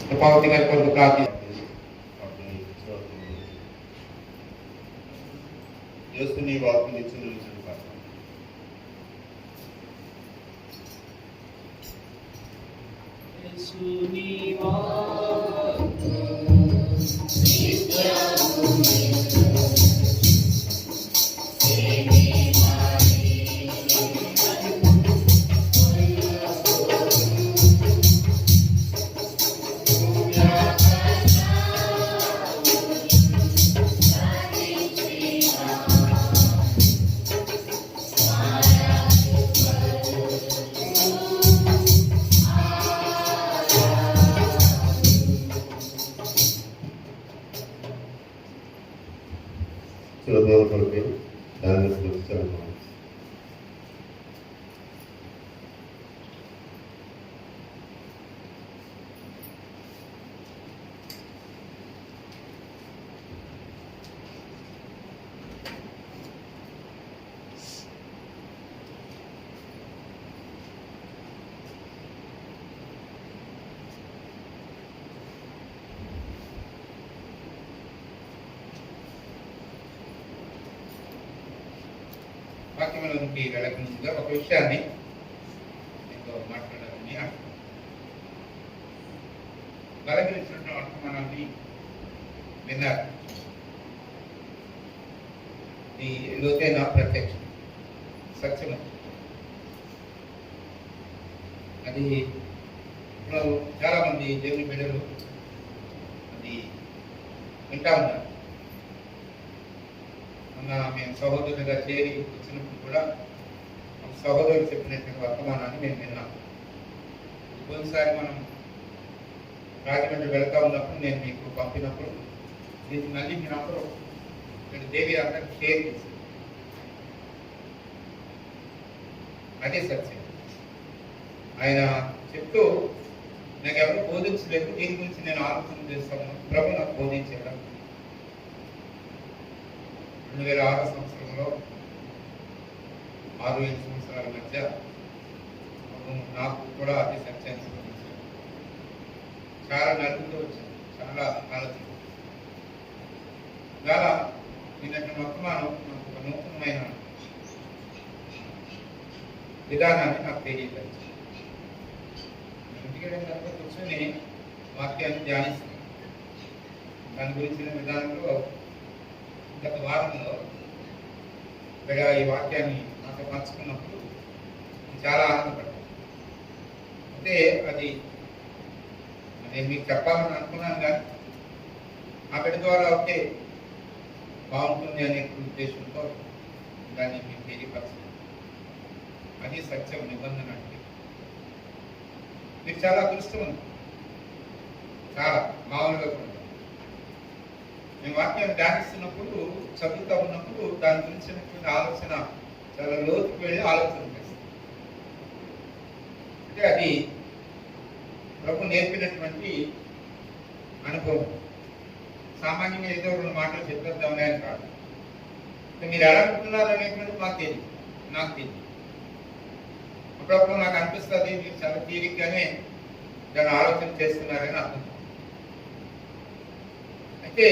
కృపావతి గారి కొరకు ప్రార్థిస్తున్నాను. యేసుని వాక్కు నిత్యులు కాక. యేసుని వాక్కు సులభం కొరకు దాన్ని స్మృతించాలి. వాక్యంలోకి వెళ్ళక ముందుగా ఒక విషయాన్ని మీతో మాట్లాడాలని అనుకుంటున్నాను. బలహీనించిన వర్తమానాన్ని విన్నారు. ఈ లోతైన ప్రత్యక్షం సత్యం అది ఇప్పుడు చాలా మంది దేవుని బిడ్డలు అది వింటా ఉన్నారు. మేము సహోదరులుగా చేరి వచ్చినప్పుడు కూడా సహోదరులు చెప్పినటువంటి వర్తమానాన్ని నేను విన్నాను. కొన్నిసారి మనం రాజమండ్రి వెళ్తా ఉన్నప్పుడు నేను మీకు పంపినప్పుడు దీన్ని మళ్ళీ మీరందరూ నేను దేవి అందరికి షేర్ చేశాను. అదే సత్యం. ఆయన చెప్తూ నాకు ఎవరు బోధించలేదు, దీని గురించి నేను ఆలోచన చేస్తాను. ప్రభు నాకు బోధించాడు. 2006 సంవత్సరంలో 6-7 సంవత్సరాల మధ్య నాకు కూడా అదే సత్యాన్ని సంబంధించాను. చాలా నలుగుతూ వచ్చాను, చాలా ఆలోచన. చాలా నిన్నటి వర్తమానం నాకు ఒక నూతనమైన విధానాన్ని నాకు తెలియపరిచింది. ఇంటికి వెళ్ళిన తర్వాత కూర్చొని వాక్యాన్ని ధ్యానిస్తాను. దాని గురించిన విధానంలో గత వారంలో ఇక్కడ ఈ వాక్యాన్ని నాతో పంచుకున్నప్పుడు చాలా ఆనందపడ్డాను. అంటే అది నేను మీకు చెప్పాలని అనుకున్నాను, కానీ ఆ బిడ్డ ద్వారా ఓకే బాగుంటుంది అనే ఉద్దేశంతో దాన్ని మీకు తెలియపరచాను. అది సత్యం, నిబంధన అంటే మీరు చాలా అదృష్టం, చాలా మామూలుగా కూడా. మేము వాక్యాన్ని ధ్యానిస్తున్నప్పుడు, చదువుతూ ఉన్నప్పుడు దాని గురించినటువంటి ఆలోచన చాలా లోతుకు వెళ్ళి ఆలోచన చేస్తాం. అంటే అది ప్రభు నేర్పినటువంటి అనుభవం. సామాన్యంగా ఏదో 2 మాటలు చెప్పేద్దామని అని కాదు. మీరు ఎలా అనుకుంటున్నారు అనేటువంటిది మాకు తెలియదు, నాకు తెలియదు. అప్పుడప్పుడు నాకు అనిపిస్తుంది మీరు చాలా తీరిగ్గానే దాన్ని ఆలోచన చేస్తున్నారని అర్థం. అయితే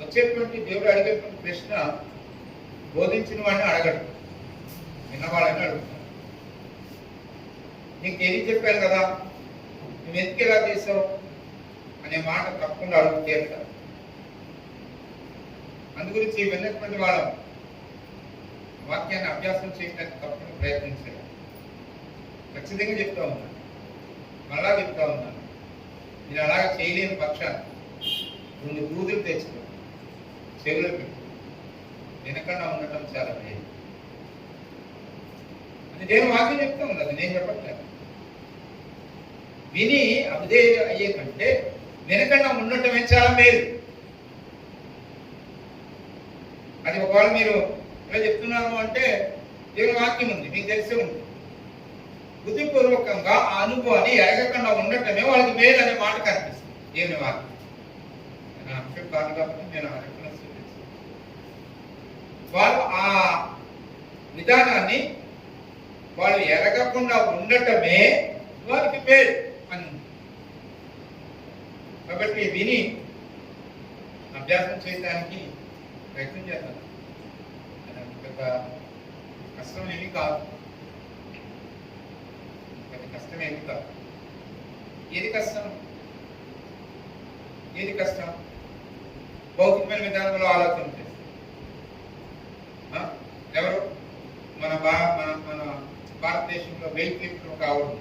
వచ్చేటువంటి దేవుడు అడిగేటువంటి ప్రశ్న బోధించిన వాడిని అడగడు, విన్నవాళ్ళని అడుగుతాడు. నీకు తెలియ చెప్పాను కదా, నువ్వు ఎందుకు ఎలా చేసావు అనే మాట తప్పకుండా అడుగుతే అంటారు. అందు గురించి విన్నటువంటి వాళ్ళం వాక్యాన్ని అభ్యాసం చేయడానికి తప్పకుండా ప్రయత్నించాడు. ఖచ్చితంగా చెప్తా ఉన్నాను, మళ్ళా చెప్తా ఉన్నాను. నేను అలాగ చేయలేని పక్షాన్ని 2 దూదులు తెచ్చుకో, చెవులో పెట్టు, వెనకన్నా ఉండటం చాలా లేదు. అది నేను వాక్యం చెప్తా ఉంది, అది నేను చెప్పట్లేదు. విని అదే అయ్యే కంటే వెనకన్నా ఉండటమే చాలా మేలు. అది ఒకవేళ మీరు ఇలా చెప్తున్నాను అంటే దేవుని వాక్యం ఉంది, మీకు తెలిసే ఉంది. బుద్ధిపూర్వకంగా ఆ అనుభవాన్ని ఎరగకుండా ఉండటమే వాళ్ళకి మేలు అనే మాట కనిపిస్తుంది దేవుని వాక్యం. అంశం కాదు కాబట్టి నేను వాళ్ళు ఆ విధానాన్ని వాళ్ళు ఎరగకుండా ఉండటమే వారికి మేలు అని. కాబట్టి విని అభ్యాసం చేయడానికి ప్రయత్నం చేద్దాం. అది పెద్ద కష్టం ఏమీ కాదు, పెద్ద కష్టం ఏమీ కాదు. ఏది కష్టం? ఏది కష్టం? భౌతికమైన విధానంలో ఆలోచన చేస్తాం. ఎవరు మన భారతదేశంలో వెయిట్ లిఫ్టర్ కావడం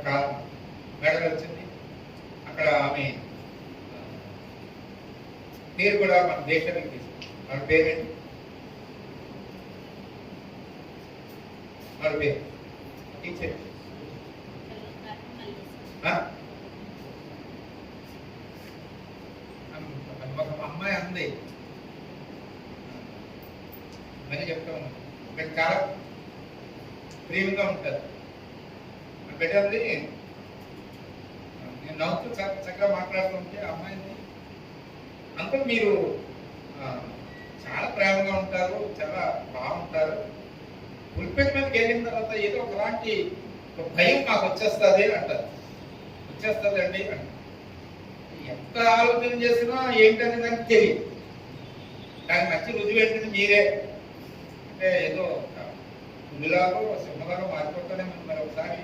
కారణం మెడల్ వచ్చింది. అక్కడ ఆమె పేరు కూడా మన దేశానికి తీసుకుంది. వాళ్ళ పేరేంటి? వాళ్ళ పేరు టీచర్ ఒక అమ్మాయి అంది అని చెప్తా ఉన్నాను. ఇక్కడ చాలా ప్రేమగా ఉంటారు. పెట్టండి, నేను నవ్వుతూ చక్కగా మాట్లాడుతుంటే అమ్మాయిని, అంకుల్ మీరు చాలా ప్రేమగా ఉంటారు, చాలా బాగుంటారు, పులిపెట్ మీదకి వెళ్ళిన తర్వాత ఏదో ఒకలాంటి భయం మాకు వచ్చేస్తుంది అంటారు. వచ్చేస్తుంది అండి అంటే ఎంత ఆలోచన చేసినా ఏంటనే దానికి తెలియదు. దానికి మంచి రుజువు ఏంటంటే మీరే అంటే ఏదో పులిలాగో సింహలాగో మారిపోతానే మరి ఒకసారి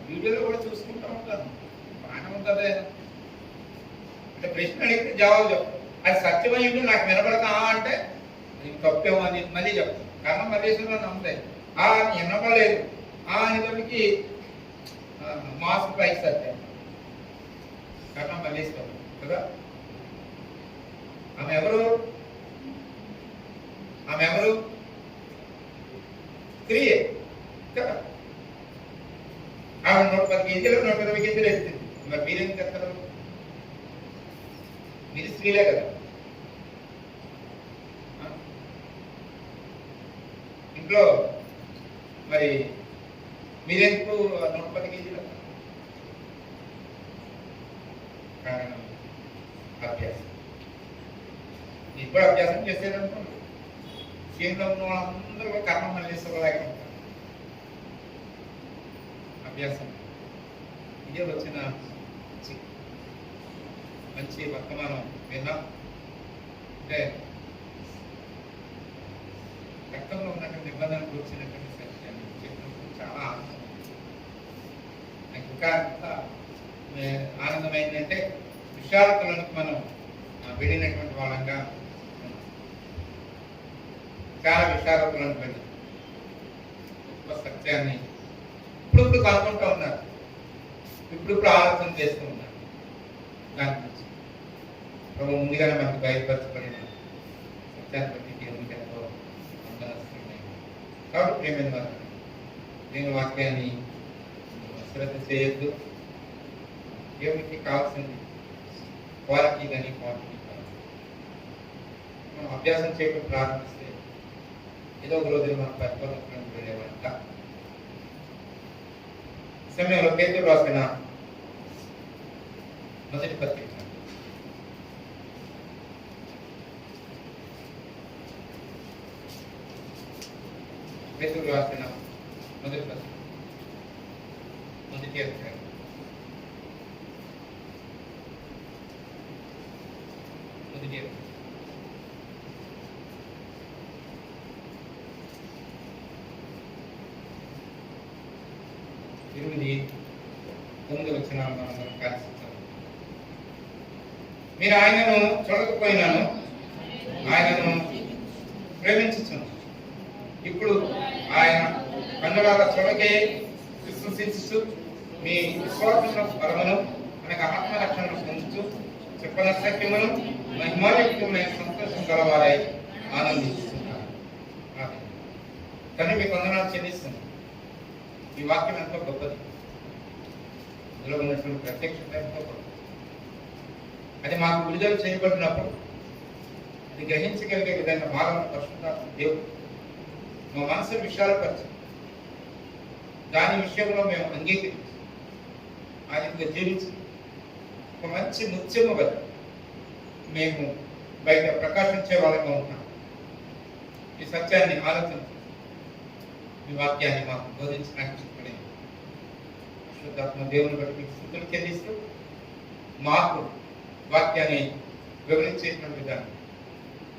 వీడియోలో కూడా చూసుకుంటూ ఉంటాను. బాగానే ఉంటుంది అంటే ప్రశ్న అడిగితే జవాబు చెప్తాను. అది సత్యమయ్యింది నాకు వినపడతా అంటే అది తప్పేమో అని మళ్ళీ చెప్తాను. కారణం మల్లేశ్వరంలో నమ్ముతాయి వినపడలేదు అనేదానికి మాస్క్ ప్రైస్ సత్యం కారణం మల్లేశ్వరం కదా. ఆమె ఎవరు? స్త్రీయే కదా. ఆమె 110 కేజీలు 120 కేజీలు ఎత్తుంది. మరి మీరేం చెప్తారు? మీరు స్త్రీలే కదా. ఇంట్లో మరి మీరెందుకు 110 కేజీలు? కారణం అభ్యాసం. మీరు కూడా అభ్యాసం చేసేదనుకోండి. సీఎంలో ఉన్న వాళ్ళందరూ కూడా కర్మ మల్లేశ్వరలాగా ఉంటారు. అభ్యాసం ఇదే వచ్చిన మంచి వర్తమానం విన్నాం. అంటే రక్తంలో ఉన్నటువంటి నిబంధనలు వచ్చినటువంటి సత్యాన్ని చెప్పినప్పుడు చాలా ఆనందం. నాకు ఇంకా ఆనందం ఏంటంటే విశాలతలకు మనం వెళ్ళినటువంటి వాళ్ళంగా చాలా విశాలతలను వెళ్ళి గొప్ప సత్యాన్ని ఇప్పుడు కనుక్కుంటూ ఉన్నారు. ఇప్పుడు ఆలోచన చేస్తూ ఉన్నారు. దాని గురించి ప్రభు ముందుగానే మనకు బయలుపరచబడిన సత్యాన్ని బట్టి దేవునికి ఎంతో వందనాలు. కాబట్టి ప్రేమైన వారు దేవుని వాక్యాన్ని శ్రద్ధ చేయొద్దు. దేవునికి కావాల్సింది క్వాలిటీ కానీ క్వాంటిటీ కానీ. మనం అభ్యాసం చేయడం ప్రారంభిస్తే ఏదో ఒక రోజు మనం పరిపూర్ణకు వెళ్ళేవాళ్ళ సమయంలో పేతురు రాసిన మొదటి పత్రిక పేతురు రాసిన మొదటి పత్రిక మొదటి అధ్యాయం 8 వచనాలు మనం కలిసిస్తాం. మీరు ఆయనను చూడకపోయినాను ఆయనను ప్రేమించుచున్నాను. ఇప్పుడు ఆయన కన్నులారా చూడకే విశ్వసించు మీ విశ్వాసముల ఫలమును మనకు ఆత్మరక్షణను పొందుతూ చెప్పనశక్యమును మహిమాయుక్తమైన సంతోషం గలవారై ఆనందిస్తున్నారు. కానీ మీకు వందనాలు చెల్లిస్తున్నాను. ఈ వాక్యం ఎంతో గొప్పది. ఇందులో ఉన్నటువంటి ప్రత్యక్షత ఎంతో గొప్పది. అది మాకు విడుదల చేయబడినప్పుడు అది గ్రహించగలిగే విధంగా మాలను పరిశుద్ధాత్మ దేవుడు మా మనసు విషయాలపరిచి దాని విషయంలో మేము అంగీకరించి ఆయనగా జీవించి ఒక మంచి ముత్యము కదా మేము బయట ప్రకాశించే వాళ్ళగా ఉంటాం. ఈ సత్యాన్ని ఆలోచించి ఈ వాక్యాన్ని మాకు బోధించడానికి చెప్పలేదు. పరిశుద్ధాత్మ దేవుని బట్టి మీకు స్థుతులు చెల్లిస్తూ మాకు వాక్యాన్ని వివరించేటువంటి విధానం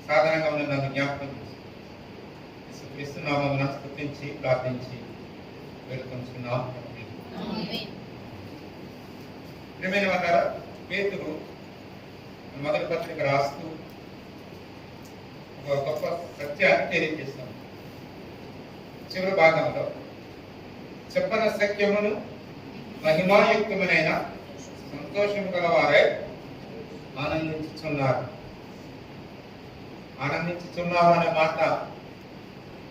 సాధారణంగా ఉన్న నన్ను జ్ఞాపకం చేసి క్రీస్తునామమున స్తుతించి ప్రార్థించి వేడుకొంచున్నాం. ప్రియమైన వారా, పేతురు మొదటి పత్రిక రాస్తూ ఒక గొప్ప సత్యాన్ని తెలియజేస్తాం. చివరి భాగంలో చెప్పన సత్యమును మహిమాయుక్తమైన సంతోషం గలవారై ఆనందించుచున్నారు. ఆనందించుచున్నారు అనే మాట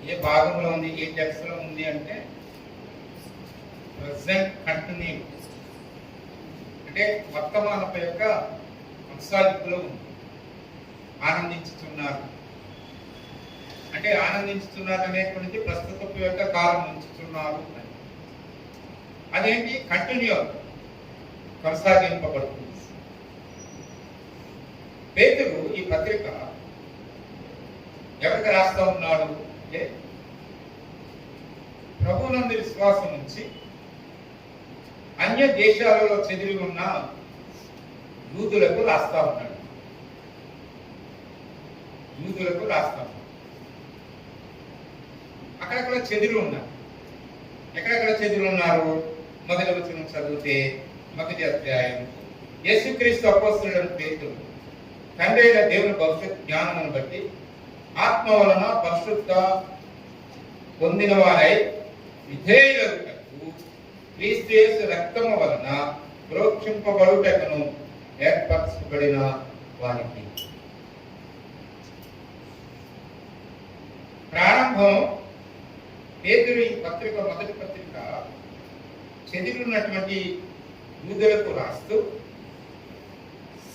ఏ భాగంలో ఉంది, ఏ టెక్స్ట్ లో ఉంది అంటే ప్రెసెంట్ కంటిన్యూస్, అంటే వర్తమానపు యొక్క కొనసాగింపులో ఉంది. ఆనందించుతున్నారు అంటే ఆనందించుతున్నారు అనేటువంటిది ప్రస్తుతపు యొక్క కాలం ఉంచుతున్నారు అని. అదేంటి? కంటిన్యూ, కొనసాగింపబడుతుంది. పేతురు ఈ పత్రిక ఎవరికి రాస్తా ఉన్నాడు అంటే ప్రభువునందు విశ్వాసం నుంచి అన్య దేశాలలో చెదిరి ఉన్న యూదులకు రాస్తా ఉన్నాడు. యూదులకు రాస్తా ఉన్నాడు. అక్కడక్కడ చెదిరి ఉన్నారు. ఎక్కడెక్కడ చెదిరి ఉన్నారు? మొదటి వచనం చదివితే మొదటి అధ్యాయం, యేసుక్రీస్తు అపోస్తలుడైన పేతురు తండ్రి అయిన దేవుని భవిష్యత్ జ్ఞానమును బట్టి ఆత్మ వలన పరిశుద్ధ పొందిన వారై విధేయులకు క్రీస్తు యేసు రక్తము వలన ప్రోక్షింపబడుటకును ఏర్పరచబడిన వారికి. ప్రారంభం పేతురు ఈ పత్రిక, మొదటి పత్రిక చెదిరినటువంటి యూదులకు రాస్తూ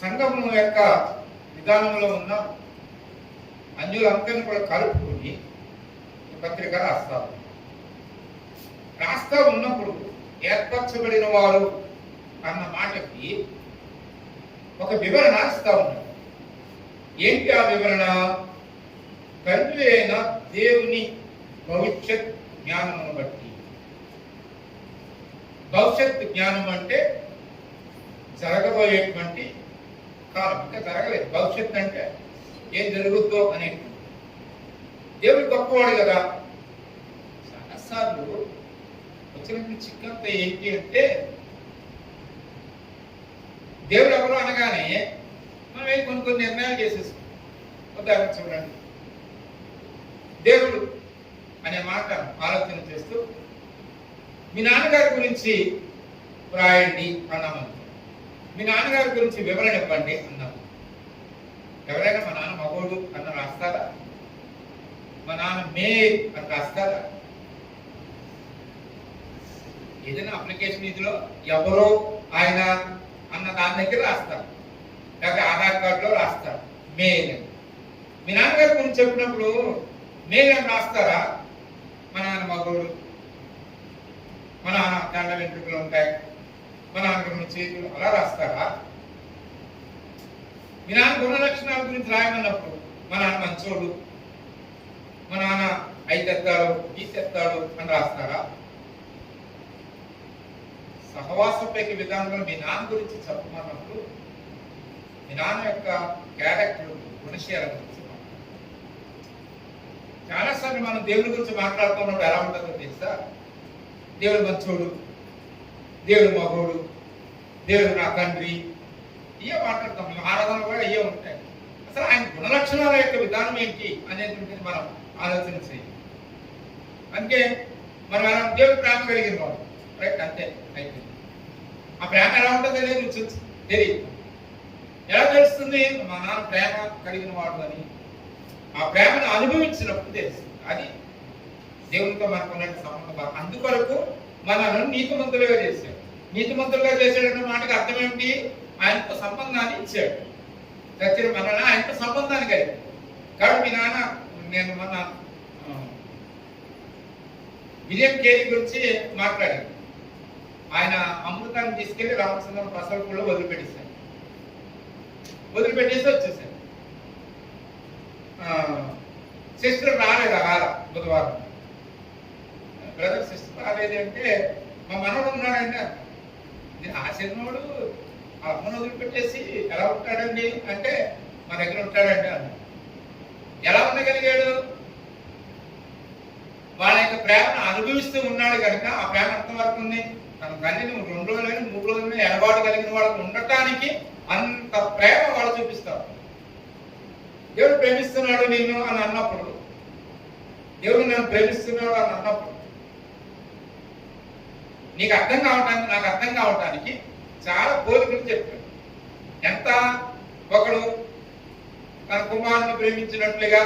సంఘము యొక్క విధానంలో ఉన్న అన్యులందరినీ కూడా కలుపుకొని ఈ పత్రిక రాస్తా ఉన్నప్పుడు ఏర్పరచబడిన వారు అన్న మాటకి ఒక వివరణ ఇస్తా ఉన్నాడు. ఏంటి ఆ వివరణ? తండ్రి అయిన దేవుని భవిష్యత్ జ్ఞానమును బట్టి. భవిష్యత్ జ్ఞానం అంటే జరగబోయేటువంటి కాలం, ఇంకా జరగలేదు. భవిష్యత్ అంటే ఏం జరుగుతుందో అనేటువంటి. దేవుడు గొప్పవాడు కదా. చాలాసార్లు వచ్చినటువంటి చిక్కంత ఏంటి అంటే దేవుడు ఎవరు అనగానే మనం కొన్ని నిర్ణయాలు చేసేస్తాం. ఉదాహరణ చూడండి, దేవుడు అనే మాట ఆలోచన చేస్తూ మీ నాన్నగారి గురించి రాయండి అన్నాము. మీ నాన్నగారి గురించి వివరణ ఇవ్వండి అన్నాము. ఎవరైనా మా నాన్న మగోడు అన్న రాస్తారా? మా నాన్న మేల్ అని రాస్తారా? ఏదైనా అప్లికేషన్ ఇదిలో ఎవరో ఆయన అన్న దాని దగ్గర రాస్తారు, లేకపోతే ఆధార్ కార్డులో రాస్తారు మేల్ అని. మీ నాన్నగారి గురించి చెప్పినప్పుడు మేల్ అని రాస్తారా? మా నాన్న మగోడు, మా నాన్న దండ వెంట్రుకలు ఉంటాయి, మా నాన్న చేతులు, అలా రాస్తారా? మీ నాన్న గుణ లక్షణాల గురించి రాయమన్నప్పుడు మా నాన్న మంచోడు, మా నాన్న ఐదెత్తాడు గీసెత్తాడు అని రాస్తారా? సహవాసపైకి విధానంలో మీ నాన్న గురించి చెప్పమన్నప్పుడు మీ నాన్న యొక్క క్యారెక్టర్, గుణశీల గురించి చాలాసార్లు మనం దేవుడి గురించి మాట్లాడుతున్నప్పుడు ఎలా ఉంటుందో తెలుసా? దేవుడు మంచోడు, దేవుడు మగోడు, దేవుడు నా తండ్రి, ఇవే మాట్లాడతాం. ఆరాధన కూడా ఇవే ఉంటాయి. అసలు ఆయన గుణలక్షణాల యొక్క విధానం ఏంటి అనేటువంటిది మనం ఆలోచన చేయాలి. అందుకే మనం ఎలా దేవుడు ప్రేమ కలిగిన వాడు, రైట్, అంతే అయిపోయింది. ఆ ప్రేమ ఎలా ఉంటుందో తెలియదు. ఎలా తెలుస్తుంది? మా నాన్న ప్రేమ కలిగిన వాడు అని ఆ ప్రేమను అనుభవించినప్పుడు తెలుస్తుంది. అది దేవునితో మనకు ఉన్నట్టు సంబంధం. అందుకొరకు మనను నీతిమంతులుగా చేశాడు. నీతిమంతులుగా చేశాడన్న మాటకి అర్థం ఏమిటి? ఆయనతో సంబంధాన్ని ఇచ్చాడు. చచ్చిన మనల్ని ఆయనతో సంబంధాన్ని కలిగి. కాబట్టి మీ నాన్న, నేను మన విలియం కేరీ గురించి మాట్లాడాను. ఆయన అమృతాన్ని తీసుకెళ్లి రామచంద్రం ప్రసవకుల్లో వదిలిపెట్టేశాడు. వదిలిపెట్టేసి వచ్చేసాడు. సిస్టర్ రాలేదా? బుధవారం బ్రదర్ సిస్టర్ రాలేదు అంటే మా మనవడు ఉన్నాడంటే, ఆ చిన్నోడు ఆ అమ్మను వదిలిపెట్టేసి ఎలా ఉంటాడండి అంటే మా దగ్గర ఉంటాడండి అన్న. ఎలా ఉండగలిగాడు? వాళ్ళ యొక్క ప్రేమను అనుభవిస్తూ ఉన్నాడు కనుక ఆ ప్రేమ ఎంతవరకు ఉంది? తన తల్లిని 2 రోజులైనా 3 రోజులైనా ఎడబాటు కలిగిన వాళ్ళకు ఉండటానికి అంత ప్రేమ వాళ్ళు చూపిస్తారు. దేవుడు ప్రేమిస్తున్నాడు నిన్ను అని అన్నప్పుడు, దేవుడు నన్ను ప్రేమిస్తున్నాడు అని అన్నప్పుడు నీకు అర్థం కావటానికి, నాకు అర్థం కావటానికి చాలా పోలికలు చెప్పాడు. ఎంత ఒకడు తన కుమారుని ప్రేమించినట్లుగా,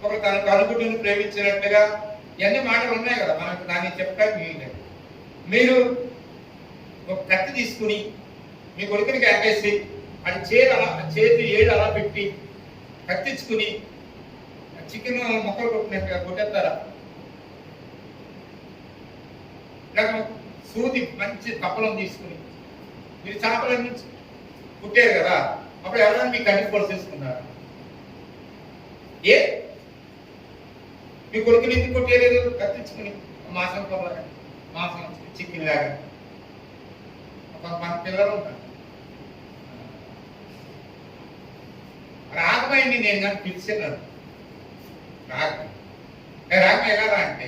ఒకడు తన కనుగుడ్డుని ప్రేమించినట్లుగా, ఇవన్నీ మాటలు ఉన్నాయి కదా, మనకు దాన్ని చెప్పడానికి వీల్లేదు. మీరు ఒక కత్తి తీసుకుని మీ కొడుకుని కాకేసి అది చేతి ఏడు అలా పెట్టి కత్తించుకుని చికెన్ మొక్కలు కొట్టినట్టుగా కొట్టేస్తారా? లేక సూది మంచి కప్పలం తీసుకుని మీరు చేపలన్నీ కుట్టారు కదా, అప్పుడు ఎవరైనా మీ కంటికి పొడిసేసుకున్నారు? ఏ మీ కొడుకుని ఎందుకు కొట్టేయలేదు? కత్తించుకుని మాసం కొబ్బరి మాసం చికెన్ లాగా. మన పిల్లలు ఉంటారు, రాగమైంది నేను కానీ పిలిచిన్నాను. రాగం ఎలా అంటే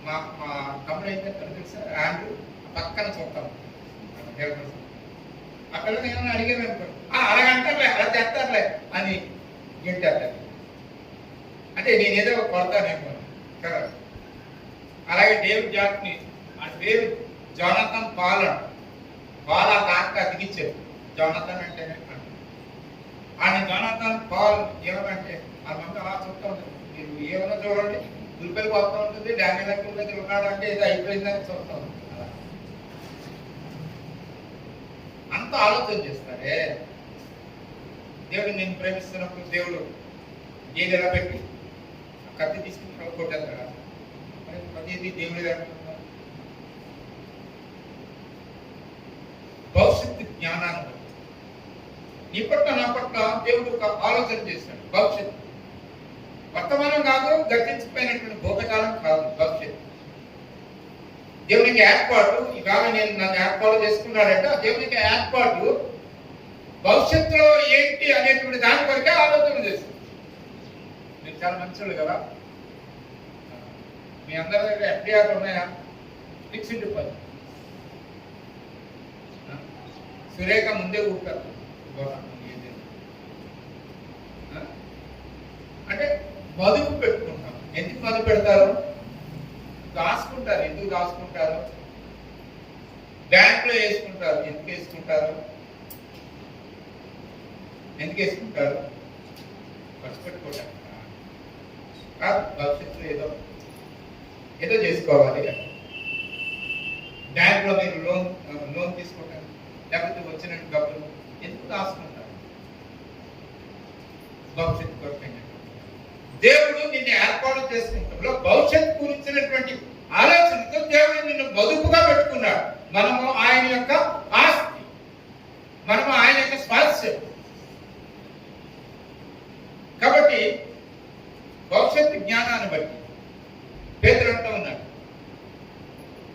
మా తమ్ముడు అయితే తెలుసా, ఆండ్రూ పక్కన చూస్తాం. ఆ పిల్లలు ఏమన్నా అడిగారు అనుకో, అలాగంటారులే, అలా చేస్తారులే అని గింటారు. అంటే నేనేదో కొడతానేమో కదా. అలాగే డేవిడ్ జాట్ని, ఆ డేవిడ్ జోనాథన్ పాల్ ఆ తాక అతికిచ్చారు. జోనాథన్ అంటేనే ఆయన జోనాథన్ పాల్ ఏమనంటే ఆ మంది అలా చూస్తూ ఉంటుంది. మీరు ఏమన్నా చూడండి, దుర్బలి పోతూ ఉంటుంది, డానీ దగ్గర దగ్గర ఉన్నాడు అంటే ఏదో అయిపోయిందని చూస్తూ ఉంటుంది. అలా అంత ఆలోచన చేస్తారే. దేవుడు నేను ప్రేమిస్తున్నప్పుడు దేవుడు ఏది ఎలా పెట్టి కత్తి తీసుకుని కొట్టేస్తాడా? ప్రతిదీ దేవుడి దగ్గర భవిష్యత్తు జ్ఞానాన్ని బట్టి నీ పట్ల నా పట్ల దేవుడు ఒక ఆలోచన చేశాడు. భవిష్యత్తు వర్తమానం కాదు, గతించిపోయినటువంటి భూతకాలం కాదు. భవిష్యత్తు దేవునికి ఏర్పాటు. ఇవాళ నేను నన్ను ఏర్పాటు చేసుకున్నాడంటే ఆ దేవునికి ఏర్పాటు భవిష్యత్తులో ఏంటి అనేటువంటి దాని కొరకే ఆలోచన చేస్తుంది. మీరు చాలా మంచోళ్ళు కదా. మీ అందరి దగ్గర ఎఫ్డిఆర్ ఉన్నాయా? Fixed deposit. సురేఖ ముందే ఊరుతారు అంటే మదుపు పెట్టుకుంటాం. ఎందుకు మదుపు పెడతారు? దాచుకుంటారు. ఎందుకు దాచుకుంటారు? బ్యాంకులో వేసుకుంటారు. ఎందుకు వేసుకుంటారు? ఖర్చు పెట్టుకుంటారు కాదు. భవిష్యత్తులో ఏదో చేసుకోవాలి. బ్యాంకులో మీరు లోన్ తీసుకుంటారు, లేకపోతే వచ్చినట్టు డబ్బులు ఎందుకు దాచుకుంటారు? భవిష్యత్తు కోసమే. దేవుడు నిన్ను ఏర్పాటు చేసుకుంటాడు. భవిష్యత్తు గురించినటువంటి ఆలోచనతో దేవుడు నిన్ను బదుపుగా పెట్టుకున్నాడు. మనము ఆయన యొక్క ఆస్తి, మనము ఆయన యొక్క స్వాస్థ్యం. కాబట్టి భవిష్యత్తు జ్ఞానాన్ని బట్టి పేతురు అంటూ ఉన్నాడు,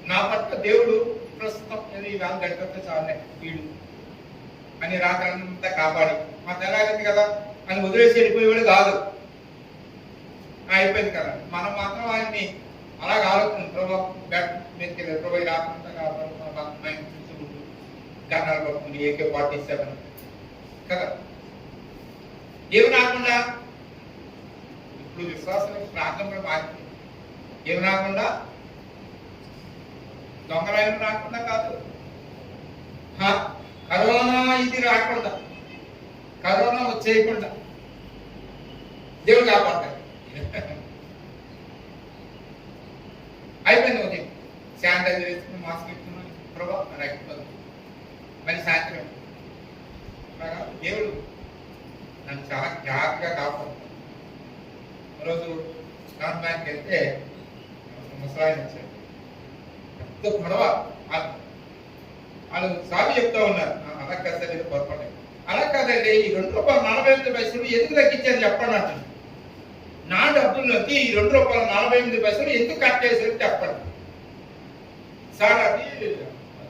నా పట్ల దేవుడు ప్రస్తుతం ఇవాళ గడిపితే చాలే వీడు అని రాత్రంతా కాపాడి మా తెల్లారింది కదా అని వదిలేసి వెళ్ళిపోయేవాడు కాదు. అయిపోయింది కదా. మనం మాత్రం ఆయన్ని అలాగ ఆలోచన ప్రభావ ప్రభావి రాకుండా కాపాడు గన్నాలు పడుతుంది AK-47 కదా. ఏమి రాకుండా ఇప్పుడు విశ్వాసానికి ప్రార్థన కూడా మారింది. ఏమి రాకుండా? దొంగరాయలు రాకుండా కాదు, కరోనా ఇది రాకుండా, కరోనా వచ్చేయకుండా దేవుడు కాపాడతాడు. అయిపోయింది. ఉదయం శానిటైజర్ వేసుకుని మాస్క్ పెట్టుకున్నాను, ప్రభావ అయిపోతుంది. మళ్ళీ సాయంత్రం దేవుడు నన్ను చాలా జాగ్రత్తగా కాపాడుతాడు. రోజు స్టార్ బ్యాంక్ వెళ్తే ముసలాయన వచ్చాడు. పెద్ద గొడవ. వాళ్ళు సాగు చెప్తా ఉన్నారు, అలా కాదు సార్, ఇది పొరపాటు. అలా కాదండి, ఈ ₹2.48 ఎందుకు తగ్గించారు చెప్పండి అంటున్నాను. నా డబ్బుల్లోకి ఈ ₹2.48 ఎందుకు కట్ చేశారు చెప్పండి సార్. అది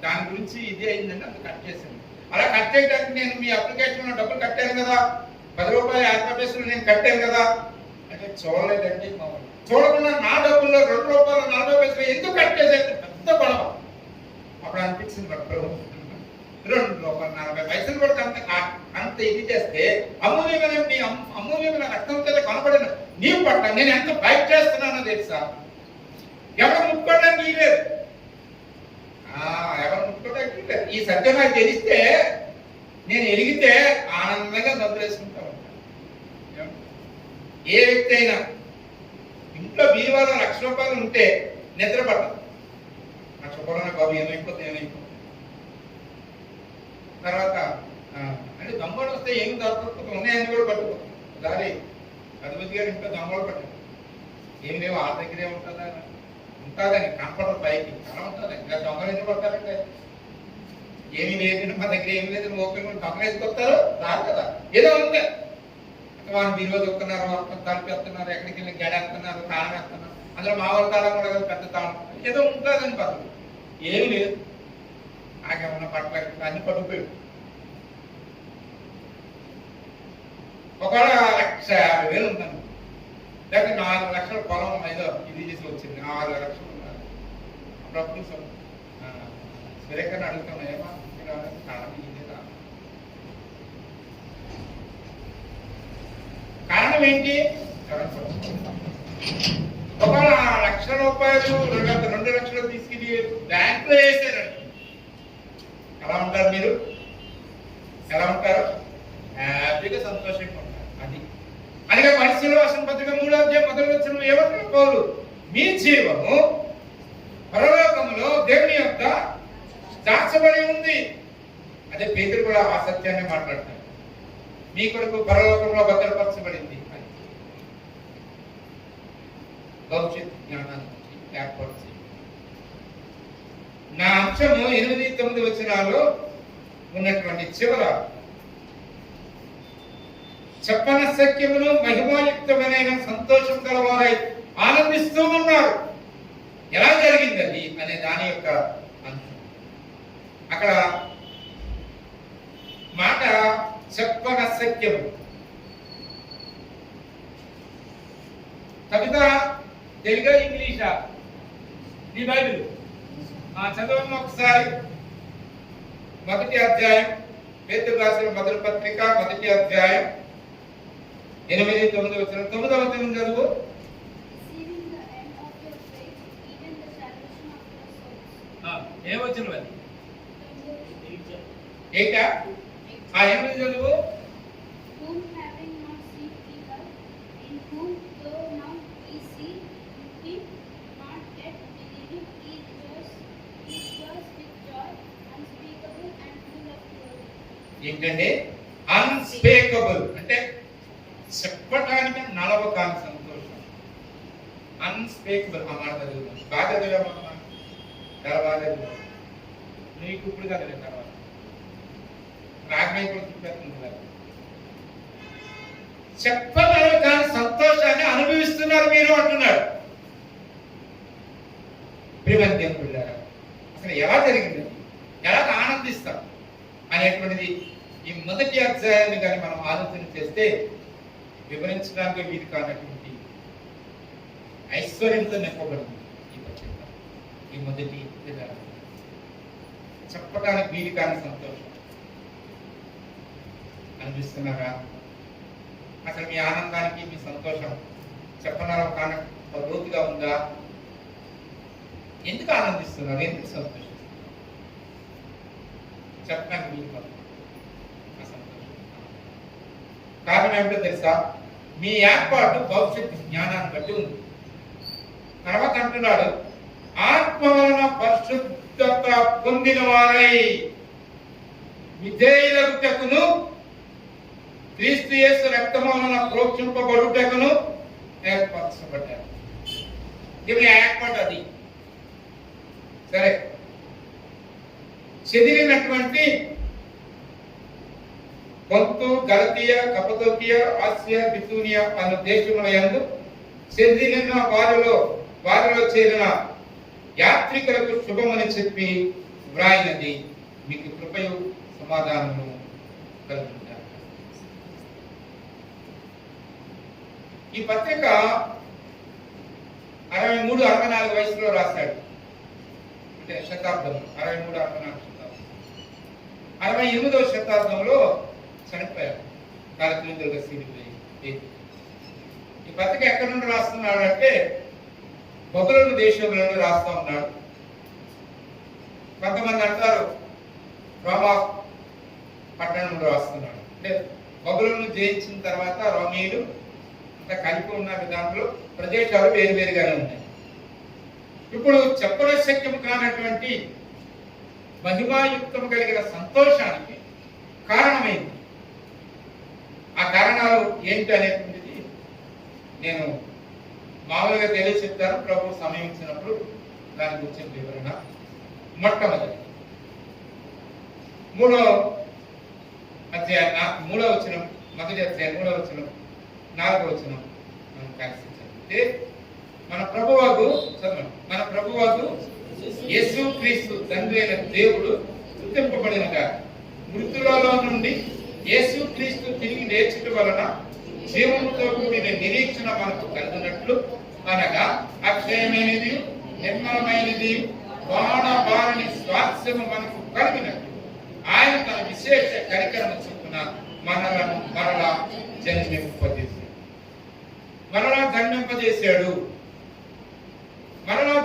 దాని గురించి ఇది అయిందండి, అది కట్ చేశాను. అలా కట్టేటట్టు నేను మీ అప్లికేషన్లో డబ్బులు కట్టాను కదా, 10 రూపాయలు 50 పైసలు నేను కట్టాను కదా అంటే చూడలేదండి. చూడకుండా నా డబ్బుల్లో 2 రూపాయలు 40 పైసలు ఎందుకు కట్టేసేది పెద్ద గొడవ. అప్పుడు అనిపించింది ప్రభుత్వం 2 రూపాయలు 40 పైసలు కూడా అంత ఇది చేస్తే అమూల్యమైన నీ అమూల్యమైన రక్తం చేత కనపడిన నీ పట్ల నేను ఎంత ఫైట్ చేస్తున్నానో తెలుసా. ఎవరు ముట్టుకోవడానికి లేదు, ఎవరు ముట్టుకోవడానికి లేదు. ఈ సత్యం నాకు తెలిస్తే నేను ఎరిగితే ఆనందంగా నవ్వులేసుకుంటా ఉంటాను. ఏ వ్యక్తి అయినా ఇంట్లో బీరువాలో 1,00,000 రూపాయలు ఉంటే నిద్ర పట్టదు. 1,00,000 రూపాయలు బాబు ఏమైపోతుంది. తర్వాత అంటే దొంగలు వస్తే ఏమి దొరకకపోతే ఉన్నాయని కూడా పట్టుకోతుంది. దారి అధిపతి గారు ఇంట్లో దొంగలు పట్టారు, ఏమి లేవు ఆ దగ్గరే ఉంటుందా ఉంటుందని కనపడదు, పైకి అలా ఉంటుంది. ఇలా దొంగలు ఎందుకు పడతారంటే ఏమీ లేదు మా దగ్గర ఏమి లేదు ఓపెన్ దొంగలు ఎత్తుకొస్తారు రాదు కదా, ఏదో ఉంది. వాళ్ళు బీరువా దొక్కుతున్నారు, తలుపు ఎత్తున్నారు, ఎక్కడికి వెళ్ళి గడ ఎత్తున్నారు, తాళం ఎత్తున్నారు. అందులో మా వాళ్ళ తాళం కూడా కదా, పెద్ద తాళం ఏదో ఉంటుందని పద్ధతి ఏమి లేదు. నాకేమన్నా పట్ల అన్ని పట్టుకుపోయాడు. ఒకవేళ 1,50,000 ఉందని లేకపోతే 4 లక్షల పొలం ఏదో ఇది చేసి వచ్చింది, 4 లక్షలు ఉన్నారు. అప్పుడప్పుడు సురేఖని అడుగుతాం ఏమా కారణం ఇదే కారణం ఏంటి. ఒకవేళ 1,00,000 రూపాయలు 2 లక్షలు తీసుకెళ్ళి బ్యాంకులో వేసారండి, ఎలా ఉంటారు మీరు? ఎలా ఉంటారు? హ్యాపీగా సంతోషంగా ఉంటారు. అది అందుకే పరిశీలన వర్షం పత్రిక 3వ అధ్యాయం 1వ వచనం ఏమంటారు పౌలు, మీ జీవము పరలోకములో దేవుని యొక్క దాచబడి ఉంది. అదే పేతురు కూడా ఆ సత్యాన్ని మాట్లాడతారు, మీ కొరకు పరలోకంలో భద్రపరచబడింది. భవిష్యత్ జ్ఞానాన్ని ఏర్పరిచి నా అంశము 8-9 వచనాల్లో ఉన్నటువంటి చివర చెప్పన సత్యమును మహిమాయుక్తమైన సంతోషం గలవారై ఆనందిస్తూ ఉన్నారు. ఎలా జరిగింది అది అనే దాని యొక్క అంశం. అక్కడ మాట చెప్పన సత్యము. కవిత తెలుగా ఇంగ్లీషా నీ బైబిల్ చదవండి ఒకసారి. 1వ అధ్యాయం పేతురు రాసిన మొదటి పత్రిక 1వ అధ్యాయం 8-9 వచనం. 9వ వచనం చదువు. ఏ వచనం అది? 8 ఆ 8 చదువు. ఏంటంటే అన్స్పేకబుల్ అంటే చెప్పటానికి నలవకాని సంతోషం. అన్స్పేకబుల్ ఆ మాట చదువుతాం. బాగా చదివామమ్మా, చాలా బాగా చదివాం. నీకు ఇప్పుడు చదివే తర్వాత రాగమై కూడా చూపెడుతుంది. చెప్పనలవకాని సంతోషాన్ని అనుభవిస్తున్నారు మీరు అంటున్నారు. ప్రియమైన అసలు ఎలా జరిగింది, ఎలా ఆనందిస్తాం అనేటువంటిది ఈ మొదటి అధ్యాయాన్ని కానీ మనం ఆలోచన చేస్తే వివరించడానికి వీలు కానటువంటి ఐశ్వర్యంతో నింపబడింది ఈ పత్రిక. ఈ మొదటి విధానం చెప్పడానికి వీలు కాని సంతోషం అనిపిస్తున్నారా? అసలు మీ ఆనందానికి మీ సంతోషం చెప్పనరం కాని లోతుగా ఉందా? ఎందుకు ఆనందిస్తున్నారు? ఎందుకు సంతోషిస్తున్నారు? చెప్పడానికి వీలు కాదు ఆ సంతోషం. కారణం ఏమిటో తెలుసా? మీ ఏర్పాటు భవిష్యత్ జ్ఞానాన్ని బట్టి ఉంది. తర్వాత అంటున్నాడు, ఆత్మ వలన పరిశుద్ధత పొందిన వారై విధేయులగుటకును క్రీస్తు యేసు రక్తము వలన ప్రోక్షింపబడుటకును ఏర్పరచబడ్డారు. ఇది ఏర్పాటు. అది సరే, చెదిరినటువంటి పొంతు, గలతీయ, కపదోకియ, ఆసియా, బితూనియా అను దేశముల యందు చెదిరిన వారిలో చేరిన యాత్రికులకు శుభమని చెప్పి వ్రాయినది మీకు కృపయు సమాధానము కలుగుతారు. ఈ పత్రిక 63-64 వయసులో రాశాడు. అంటే శతాబ్దం 63-64 శతాబ్దం. 68వ శతాబ్దంలో చనిపోయాడు. కాలక్రమంగా సీలిపోయి. ఈ పత్రిక ఎక్కడి నుండి రాస్తున్నాడు అంటే బబులోను దేశంలో నుండి రాస్తా ఉన్నాడు. కొంతమంది అంటారు రోమా పట్టణంలో రాస్తున్నాడు. అంటే బబులోను జయించిన తర్వాత రోమీయులు అంతా కలిపి ఉన్న దాంట్లో ప్రదేశాలు వేరువేరుగానే ఉన్నాయి. ఇప్పుడు చెప్పశక్యం కానటువంటి మహిమాయుక్తం కలిగిన సంతోషానికి కారణమైంది. ఆ కారణాలు ఏంటి అనేటువంటిది నేను మామూలుగా తెలియచెప్తాను. ప్రభు సమయం ఇచ్చినప్పుడు దాని గురించి వివరణ. మొట్టమొదటి 3వ అధ్యాయం 3వ వచనం, మొదటి అధ్యాయం 3వ వచనం, 4వ వచనం మనం కలిసి చదివితే మన ప్రభువాకు యేసు క్రీస్తు తండ్రి అయిన దేవుడు గుర్తింపబడినగా మృతులలో నుండి యేసు క్రీస్తు తిరిగి లేచుట వలన జీవముతో కూడిన నిరీక్షణ మనకు కలుగునట్లు, అనగా అక్షయమైనది నిర్మలమైనది వాడబారని స్వాస్థ్యము మనకు కలిగినట్లు ఆయన తన విశేష కరికరము చొప్పున మనలను మరలా జన్మింపజేశాడు. మరలా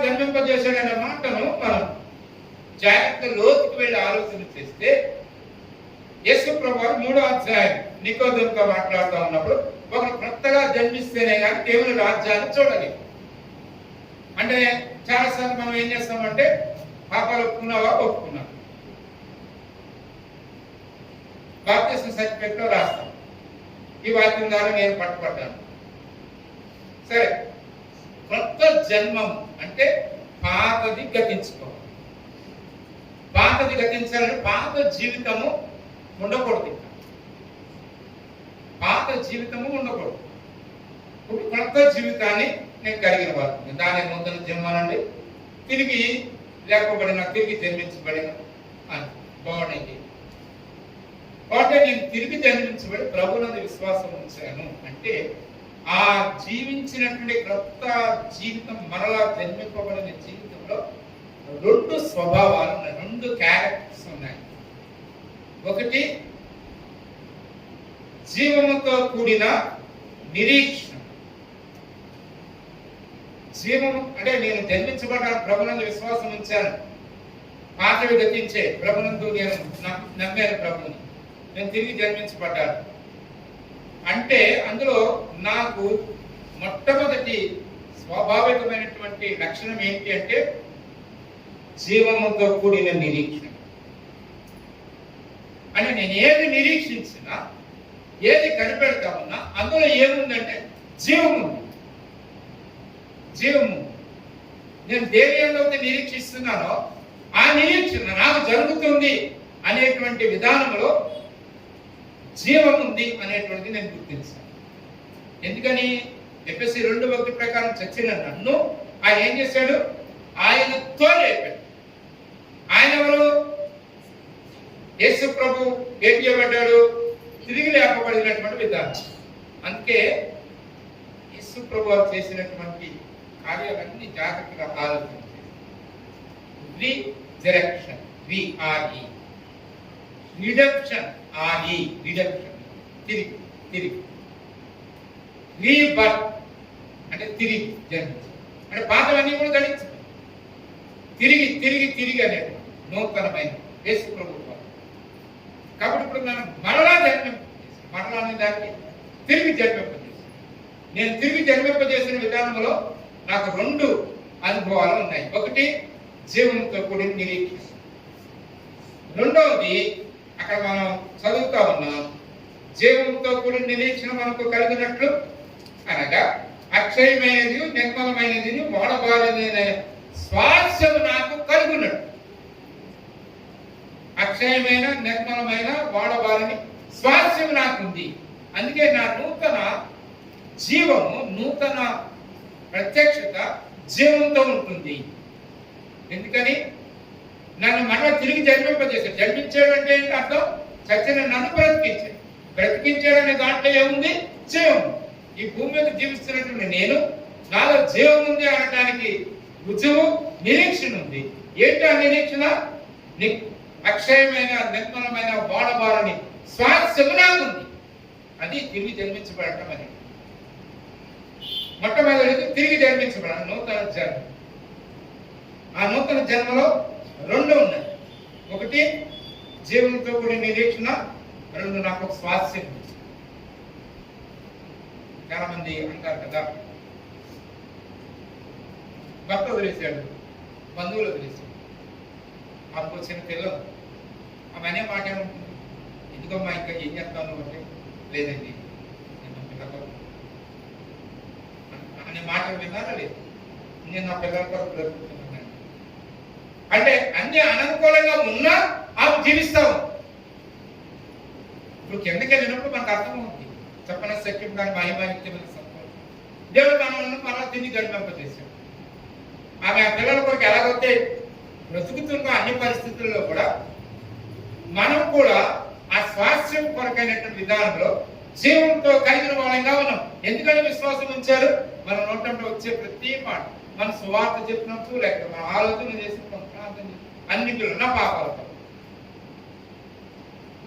జన్మింపజేశాడు అనే మాటను మనం జాగ్రత్త లోతుకు వెళ్ళి ఆలోచన చేస్తే యేసు ప్రభువు 3వ అధ్యాయం నికోదేముతో మాట్లాడుతూ ఉన్నప్పుడు ఒకరు కొత్తగా జన్మిస్తేనే కానీ దేవుని రాజ్యాన్ని చూడలేదు. అంటే చాలాసార్లు మనం ఏం చేస్తామంటే పాపాలు ఒప్పుకున్నావా బాప్తిస్మ సర్టిఫికెట్ లో రాస్తాం. ఈ వాక్యం ద్వారా నేను పట్టుపడ్డాను. సరే, కొత్త జన్మం అంటే పాతది గతించుకోవాలి. పాతది గతించాలంటే పాత జీవితము ఉండకూడదు. పాత జీవితము ఉండకూడదు. ఇప్పుడు కొత్త జీవితాన్ని నేను కలిగిన వాడు. దాని ముందర జన్మనండి తిరిగి తిరిగి జన్మించబడిన అని బాగుండేది. కాబట్టి నేను తిరిగి జన్మించబడి ప్రభునందు విశ్వాసం ఉంచాను అంటే ఆ జీవించినటువంటి కొత్త జీవితం మరలా జన్మింపబడిన జీవితంలో 2 స్వభావాలు ఉన్నాయి, 2 క్యారెక్టర్స్ ఉన్నాయి. ఒకటి జీవముతో కూడిన నిరీక్షణ. జీవము అంటే నేను జన్మించబడ్డాను, ప్రభునందు విశ్వాసం ఉంచాను, పాతవి గతించే ప్రభునందు నేను నమ్మాను, ప్రభుని నేను తిరిగి జన్మించబడ్డాను అంటే అందులో నాకు మొట్టమొదటి స్వాభావికమైనటువంటి లక్షణం ఏంటి అంటే జీవముతో కూడిన నిరీక్షణ. అంటే నేను ఏది నిరీక్షించినా, ఏది కనిపెడతా ఉన్నా అందులో ఏముందంటే జీవము. నేను దేని ఏదైతే నిరీక్షిస్తున్నానో ఆ నిరీక్షణ నాకు జరుగుతుంది అనేటువంటి విధానంలో జీవం ఉంది అనేటువంటిది నేను గుర్తించాను. ఎందుకని ఎఫెసీ 2:1 ప్రకారం చచ్చిన నన్ను ఆయన ఏం చేశాడు? ఆయనతో లేపాడు. ఆయన ఎవరు? యేసు ప్రభు ఏం చేయబడ్డాడు? తిరిగి లేపబడినటువంటి విధానం. అందుకే యేసు ప్రభు చేసినటువంటి కార్యాలన్నీ జాగ్రత్తగా ఆలోచన రిజరెక్షన్, రిడెంప్షన్, రిడెంప్షన్ తిరిగి రీబర్త్ అంటే తిరిగి జన్మించడం. అంటే పాతవన్నీ కూడా గణించడం. తిరిగి అనేది నూతనమైన యేసు ప్రభువు. కాబట్టి ఇప్పుడు మనం మరలా అనే దానికి తిరిగి జన్మింపజేసాను. నేను తిరిగి జన్మింపజేసిన విధానంలో నాకు 2 అనుభవాలు ఉన్నాయి. ఒకటి జీవంతో కూడిన నిరీక్షణ. రెండవది అక్కడ మనం చదువుతా ఉన్నాం, జీవంతో కూడిన నిరీక్షణ మనకు కలిగినట్లు, అనగా అక్షయమైనది నిర్మలమైనది వాడబారిన స్వాస్థ్యము నాకు కలుగునట్టు. అక్షయమైన నిర్మలమైన వాడబారిని స్వాస్థ్యం నాకుంది. అందుకే నా నూతన జీవము, నూతన ప్రత్యక్షత జీవంతో ఉంటుంది. ఎందుకని నన్ను మరలా తిరిగి జన్మింపజేశాడు. జన్మించాడు అంటే ఏంటి అర్థం? చచ్చిన నన్ను బ్రతికించాడు. బ్రతికించాడు అనే దాంట్లో ఏముంది? జీవం. ఈ భూమి మీద జీవిస్తున్నటువంటి నేను నాలో జీవం ఉంది అనడానికి రుజువు నిరీక్షణ ఉంది. ఏంటి ఆ నిరీక్షణ? అక్షయమైన నిర్మలమైన వాడబారని స్వాస్థ్యము నాకుంది. అది తిరిగి జన్మించబడటం. అని మొట్టమొదటిది తిరిగి జన్మించబడాలి, నూతన జన్మ. ఆ నూతన జన్మలో రెండు ఉన్నాయి. ఒకటి జీవంతో కూడిన నిరీక్షణ, రెండు నాకు ఒక స్వాస్థ్యం. చాలా మంది అంటారు కదా, భర్త వదిలేశాడు, బంధువులు వదిలేశాడు, ఆమెకు చిన్న పిల్లలు. ఆమె అనే మాట ఏముంటుంది? ఎందుకమ్మా ఇంకా ఏం చేస్తాను అంటే, లేదండి నేను పిల్లలు అనే మాట విన్నారా? లేదు, నేను నా పిల్లల కొరకు బ్రతుకుతున్నాను. అంటే అన్ని అననుకూలంగా ఉన్నా ఆమె జీవిస్తాము. ఇప్పుడు కిందకి వెళ్ళినప్పుడు మనకు అర్థమవుతుంది, చెప్పన సత్యం కానీ మహిమానిత్యమైన సత్యం. దేవుడు మనల్ని మరలా తిరిగి జన్మింపజేశాడు. ఆమె ఆ పిల్లల కొరకు ఎలాగైతే బ్రతుకుతున్న అన్ని పరిస్థితుల్లో కూడా మనం కూడా ఆ స్వాస్థ్యం కొరకైనటువంటి విధానంలో జీవంతో కలిగిన వాళ్ళంగా ఉన్నాం. ఎందుకంటే విశ్వాసం ఉంచారు. మన నోటంలో వచ్చే ప్రతి మాట, మన సువార్త చెప్పినప్పుడు, లేక మన ఆలోచన చేసినప్పుడు, అన్ని పిల్లలు నా పాపాలతో,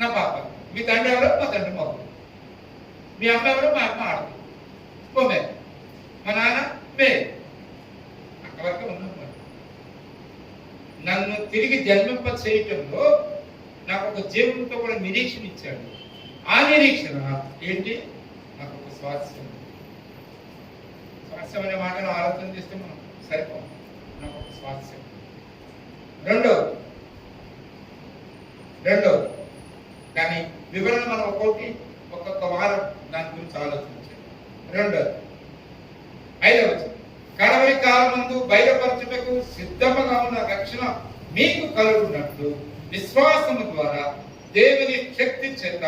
నా పాపాలు. మీ తండ్రి ఎవరో? మా తండ్రి మొగ్గు. మీ అమ్మ ఎవరో? మా అమ్మ ఆడదు. పోమే. మా నాన్న మే. అక్కడివరకు ఉన్నాం. నన్ను తిరిగి జన్మింప చేయటంలో నాకు ఒక జీవంతో కూడా నిరీక్షణ ఇచ్చాడు. ఆ నిరీక్షణ ఏంటి? నాకు ఒక స్వాస్థ్యం. స్వాస్థ్యం అనే మాటను ఆలోచన చేస్తే మనం సరిపోం. నాకు ఒక స్వాస్థ్యం. రెండోది కానీ వివరణ మనం ఒక్కొక్క వారం దాని గురించి ఆలోచించాలి. రెండోది 5వ వచనం, కడవరి కాలమందు బయలుపరచుటకు సిద్ధముగా ఉన్న రక్షణ మీకు కలుగున్నట్లు విశ్వాసము ద్వారా దేవుని శక్తి చేత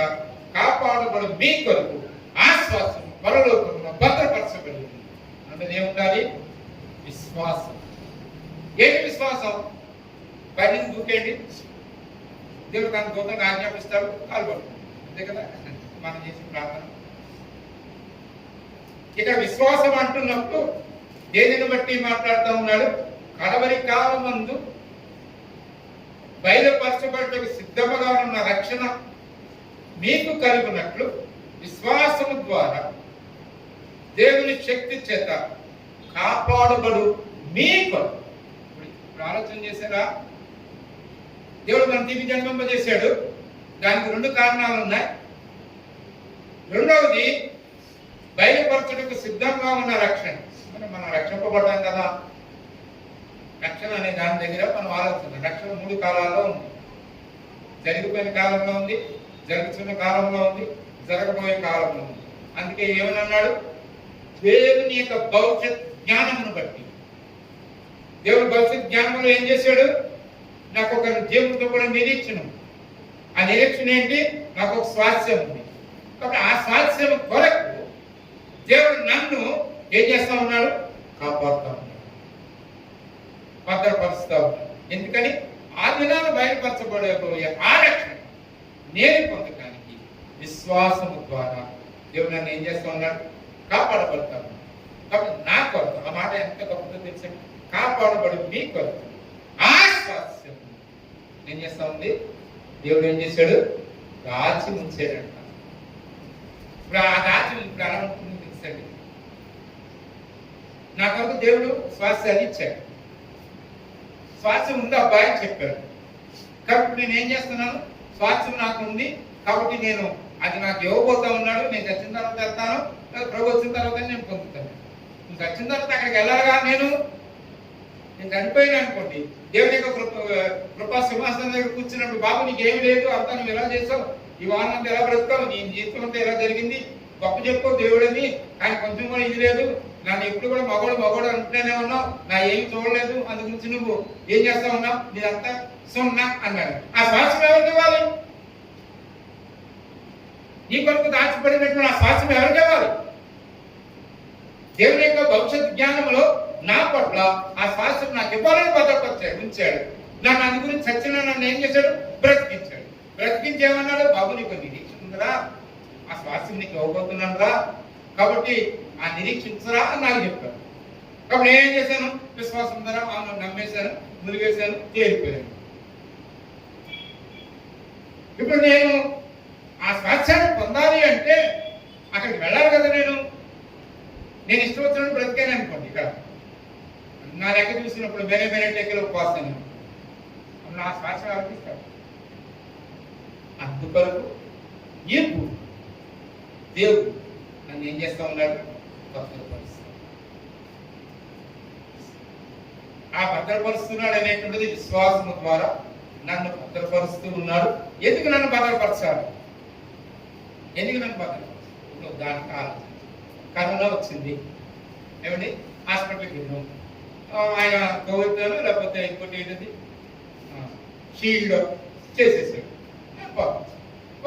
కాపాడబడు మీ కొరకు ఆశ్వాసం పరలోకమున భద్రపరచబడి ఉంది. అంటే ఏముండాలి? విశ్వాసం. ఏంటి విశ్వాసం? బయట దూకేండి, దేవుడు తన దూతను ఆజ్ఞాపిస్తాడు, కాల్పడుతుంది. అంతే కదా మనం చేసిన ప్రార్థన. ఇక విశ్వాసం అంటున్నప్పుడు దేనిని బట్టి మాట్లాడుతూ ఉన్నాడు? కడవరి కాలం మందు బయలుపరచబడటకు సిద్ధముగా ఉన్న రక్షణ మీకు కలుగునట్లు విశ్వాసము ద్వారా దేవుని శక్తి చేత కాపాడబడు మీ కొరకు. ఇప్పుడు ఆలోచన చేశారా? దేవుడు మన తిరిగి జన్మింపజేశాడు. దానికి 2 కారణాలు ఉన్నాయి. రెండవది బయలుపరచుటకు సిద్ధంగా ఉన్న రక్షణ. మనం రక్షింపబడ్డాం కదా. రక్షణ అనే దాని దగ్గర మనం ఆలోచన. రక్షణ 3 కాలాల్లో ఉంది. జరిగిపోయిన కాలంలో ఉంది, జరుగుతున్న కాలంలో ఉంది, జరగబోయే కాలంలో ఉంది. అందుకే ఏమన్నాడు? దేవుని యొక్క భవిష్యత్ జ్ఞానమును బట్టి. దేవుడు భవిష్యత్ జ్ఞానంలో ఏం చేశాడు? నాకు ఒక జీవంతో కూడా నిరీక్షణ. ఆ నిరీక్షణ ఏంటి? నాకు ఒక స్వాస్థ్యం ఉంది. కాబట్టి ఆ స్వాస్థ్యం కొరకు దేవుడు నన్ను ఏం చేస్తా ఉన్నాడు? కాపాడుతా ఉన్నాడు, భద్రపరుస్తా ఉన్నాడు. ఎందుకని? ఆ దినాలు బయలుపరచబడబోయే ఆ రక్షణ నేను పొందడానికి విశ్వాసము ద్వారా దేవుడు నన్ను ఏం చేస్తా ఉన్నాడు? కాపాడబడతా ఉన్నాడు. కాబట్టి నా కొరకు, ఆ మాట ఎంత గొప్పదో తెలిసండి, కాపాడబడి మీ కొరకు ఆ స్వాస్థ్యం ఏం చేస్తా ఉంది? దేవుడు ఏం చేశాడు? దాచి ఉంచాడంట. ఇప్పుడు ఆ దాచి ఇప్పుడు ఎలా ఉంటుంది తెలుసండి? నా కొరకు దేవుడు స్వాస్థ్యాన్ని ఇచ్చాడు. స్వాస్థ్యం ఉంది అబ్బాయి అని చెప్పాడు. కాబట్టి నేను ఏం చేస్తున్నాను? స్వాస్థ్యం నాకు ఉంది కాబట్టి నేను అది నాకు ఇవ్వబోతా ఉన్నాడు. నేను చచ్చిన తర్వాత వెళ్తాను, ప్రభు వచ్చిన తర్వాత నేను పొందుతాను. నువ్వు చచ్చిన తర్వాత అక్కడికి వెళ్ళాలిగా. నేను చనిపోయినా అనుకోండి, దేవుని యొక్క కృపా సింహాసనం దగ్గర కూర్చున్నప్పుడు, బాబు నీకేమి లేదు, అంతా నువ్వు ఎలా చేస్తావు, ఈ వారం అంతా ఎలా బ్రతుకావు, నీ జీవితం అంతా ఎలా జరిగింది, గొప్ప చెప్పు దేవుడని. ఆయన కొంచెం కూడా ఇది లేదు, నన్ను ఎప్పుడు కూడా మగోడు అంటూనే ఉన్నావు, నా ఏమి చూడలేదు, అందు గురించి నువ్వు ఏం చేస్తా ఉన్నావు, నీదంతా సున్నా అన్నాడు. ఆ స్వాస్థ్యం ఎవరికి ఇవ్వాలి? నీ కొరకు దాచిపడినటువంటి ఆ స్వాస్థ్యం ఎవరికి ఇవ్వాలి? దేవుని యొక్క భవిష్యత్ జ్ఞానంలో నా పట్ల ఆ స్వాస్థ్యం నాకు ఇవ్వాలని భద్రపరిచాడు, ఉంచాడు. నన్ను అందు గురించి చచ్చిన నన్ను ఏం చేశాడు? బ్రతికించాడు. బ్రతికించి ఏమన్నాడు? బాబు నీకు నిరీక్షణ ఉందిరా, ఆ స్వాస్థ్యం నీకు ఇవ్వబోతున్నాను రా, కాబట్టి ఆ నిరీక్షించరా అని నాకు చెప్పాడు. కాబట్టి నేనేం చేశాను? విశ్వాసం ద్వారా ఆమె నమ్మేశాను, మునిగేశాను, తేలిపోయాను. ఇప్పుడు నేను ఆ స్వాస్థ్యాన్ని పొందాలి అంటే అక్కడికి వెళ్ళాలి కదా. నేను ఇష్టం వచ్చినప్పుడు బ్రతికాను అనుకోండి, ఇక్కడ నా లెక్క చూసినప్పుడు వేరే వేరే టెక్కలో పోస్తాను, నా స్వాస్థ్యం ఆలోచిస్తాడు. అందుకొరకు ఈర్పు దేవుడు నన్ను ఏం చేస్తా ఉన్నాడు? భద్రపరుస్తాడు. ఆ భద్రపరుస్తున్నాడు అనేటువంటిది విశ్వాసము ద్వారా నన్ను భద్రపరుస్తూ ఉన్నాడు. ఎందుకు నన్ను భద్రపరచాలి? ఎందుకు నన్ను భద్రపరచాలి? దానికి ఆలోచన. కరోనా వచ్చింది ఏమండి, హాస్పిటల్కి వెళ్ళాం, ఆయన కోవిడ్ లేకపోతే ఇంకోటి ఏంటది షీల్డ్ చేసేసాడు.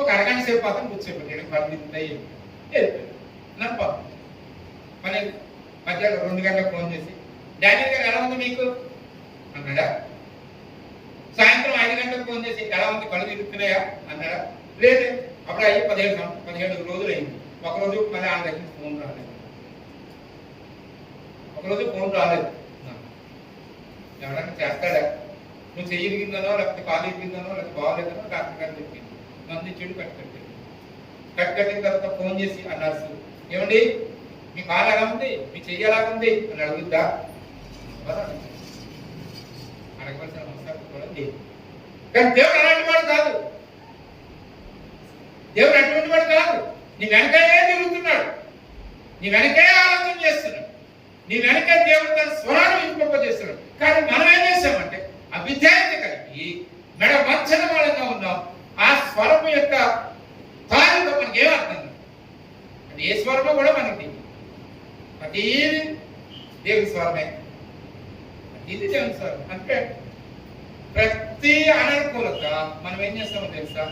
ఒక అరగంట సేపు మాత్రం కూర్చోబెట్టాడు, పరిమితి వెళ్ళిపోయాడు. నన్ను పంపించాడు. మళ్ళీ మధ్యాహ్నం 2 గంటలకు ఫోన్ చేసి, డానియల్ గారు ఎలా ఉంది మీకు అన్నాడా? సాయంత్రం 5 గంటలకు ఫోన్ చేసి, ఎలా ఉంది, కళ్ళు తిరుగుతున్నాయా అన్నాడా? లేదు. అప్పుడు అయ్యి 17 రోజులు అయింది. ఒకరోజు మళ్ళీ ఆయన దగ్గర ఫోన్ రాలేదు. ఒకరోజు ఫోన్ రాలేదు. ఎవరైనా చేస్తాడా? నువ్వు చెయ్యి ఇరిగిందనో, లేకపోతే కాలు ఇరిగిందనో, లేకపోతే బాగోలేదనో డాక్టర్ గారు చెప్పింది. మంది చెడు కట్టుకట్టింది. కట్టుకట్టిన తర్వాత ఫోన్ చేసి ఆ నర్సు, ఏమండి మీ కాలు ఎలా ఉంది, మీ చెయ్యి ఎలాగా ఉంది అని అడుగుద్దా? అడగవలసిన అవసరం కూడా లేదు. కానీ దేవుడు అలాంటి వాడు కాదు. దేవుడు అటువంటి వాడు కాదు. నీ వెనకే తిరుగుతున్నాడు, నీ వెనకే ఆలోచన చేస్తున్నాడు, నీ వెనకే దేవుడు తన స్వరాన్ని వినిపింపజేస్తున్నాడు. కానీ మనం ఏం చేస్తామంటే అవిధేయత కలిగి మెడ వంచన వాళ్ళగా ఉన్నాం. ఆ స్వరం యొక్క తాలూకా మనకి ఏమర్థం కాదు. అది ఏ స్వరమో కూడా మనకి అది దేవుని స్వరమే, ఇది దేవుని స్వరం. అంటే ప్రతి అననుకూలత మనం ఏం చేస్తామో తెలుసా?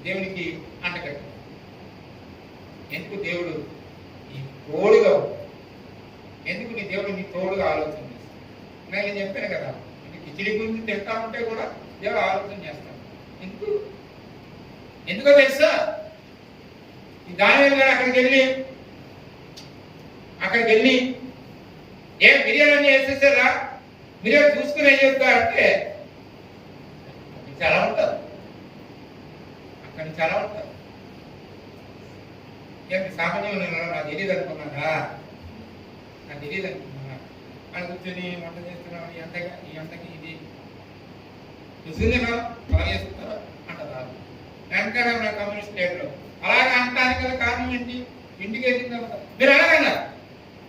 దేవునికి అంటగట్టు. ఎందుకు దేవుడు ఈ తోడుగా, ఎందుకు నీ దేవుడు నీ తోడుగా ఆలోచన చేస్తాడు? నేను చెప్పాను కదా, కిచిడి గురించి తింటా ఉంటే కూడా దేవుడు ఆలోచన చేస్తాడు. ఎందుకో తెలుసా? ఈ దానియేలు గారు అక్కడికి వెళ్ళి ఏం బిర్యానీ వేసేసారా, మీరే చూసుకుని వేయొద్దా అంటే చాలా ఉంటారు, అక్కడ చాలా ఉంటారు. ఏంటి సామాన్యం నాకు తెలియదు అనుకున్నానా, నాకు తెలియదు అనుకున్నానా అని కూర్చొని వంట చేస్తున్నాం. ఈ అంతకి ఇది చూసింది కదా, అలా చేస్తున్నారా అంటారు. వెనకాల నా కమ్యూనిస్ట్ లీడర్ అలాగే అంటానికి గల కారణం ఏంటి? ఇంటికి వెళ్ళింది మీరు అలాగన్నారు,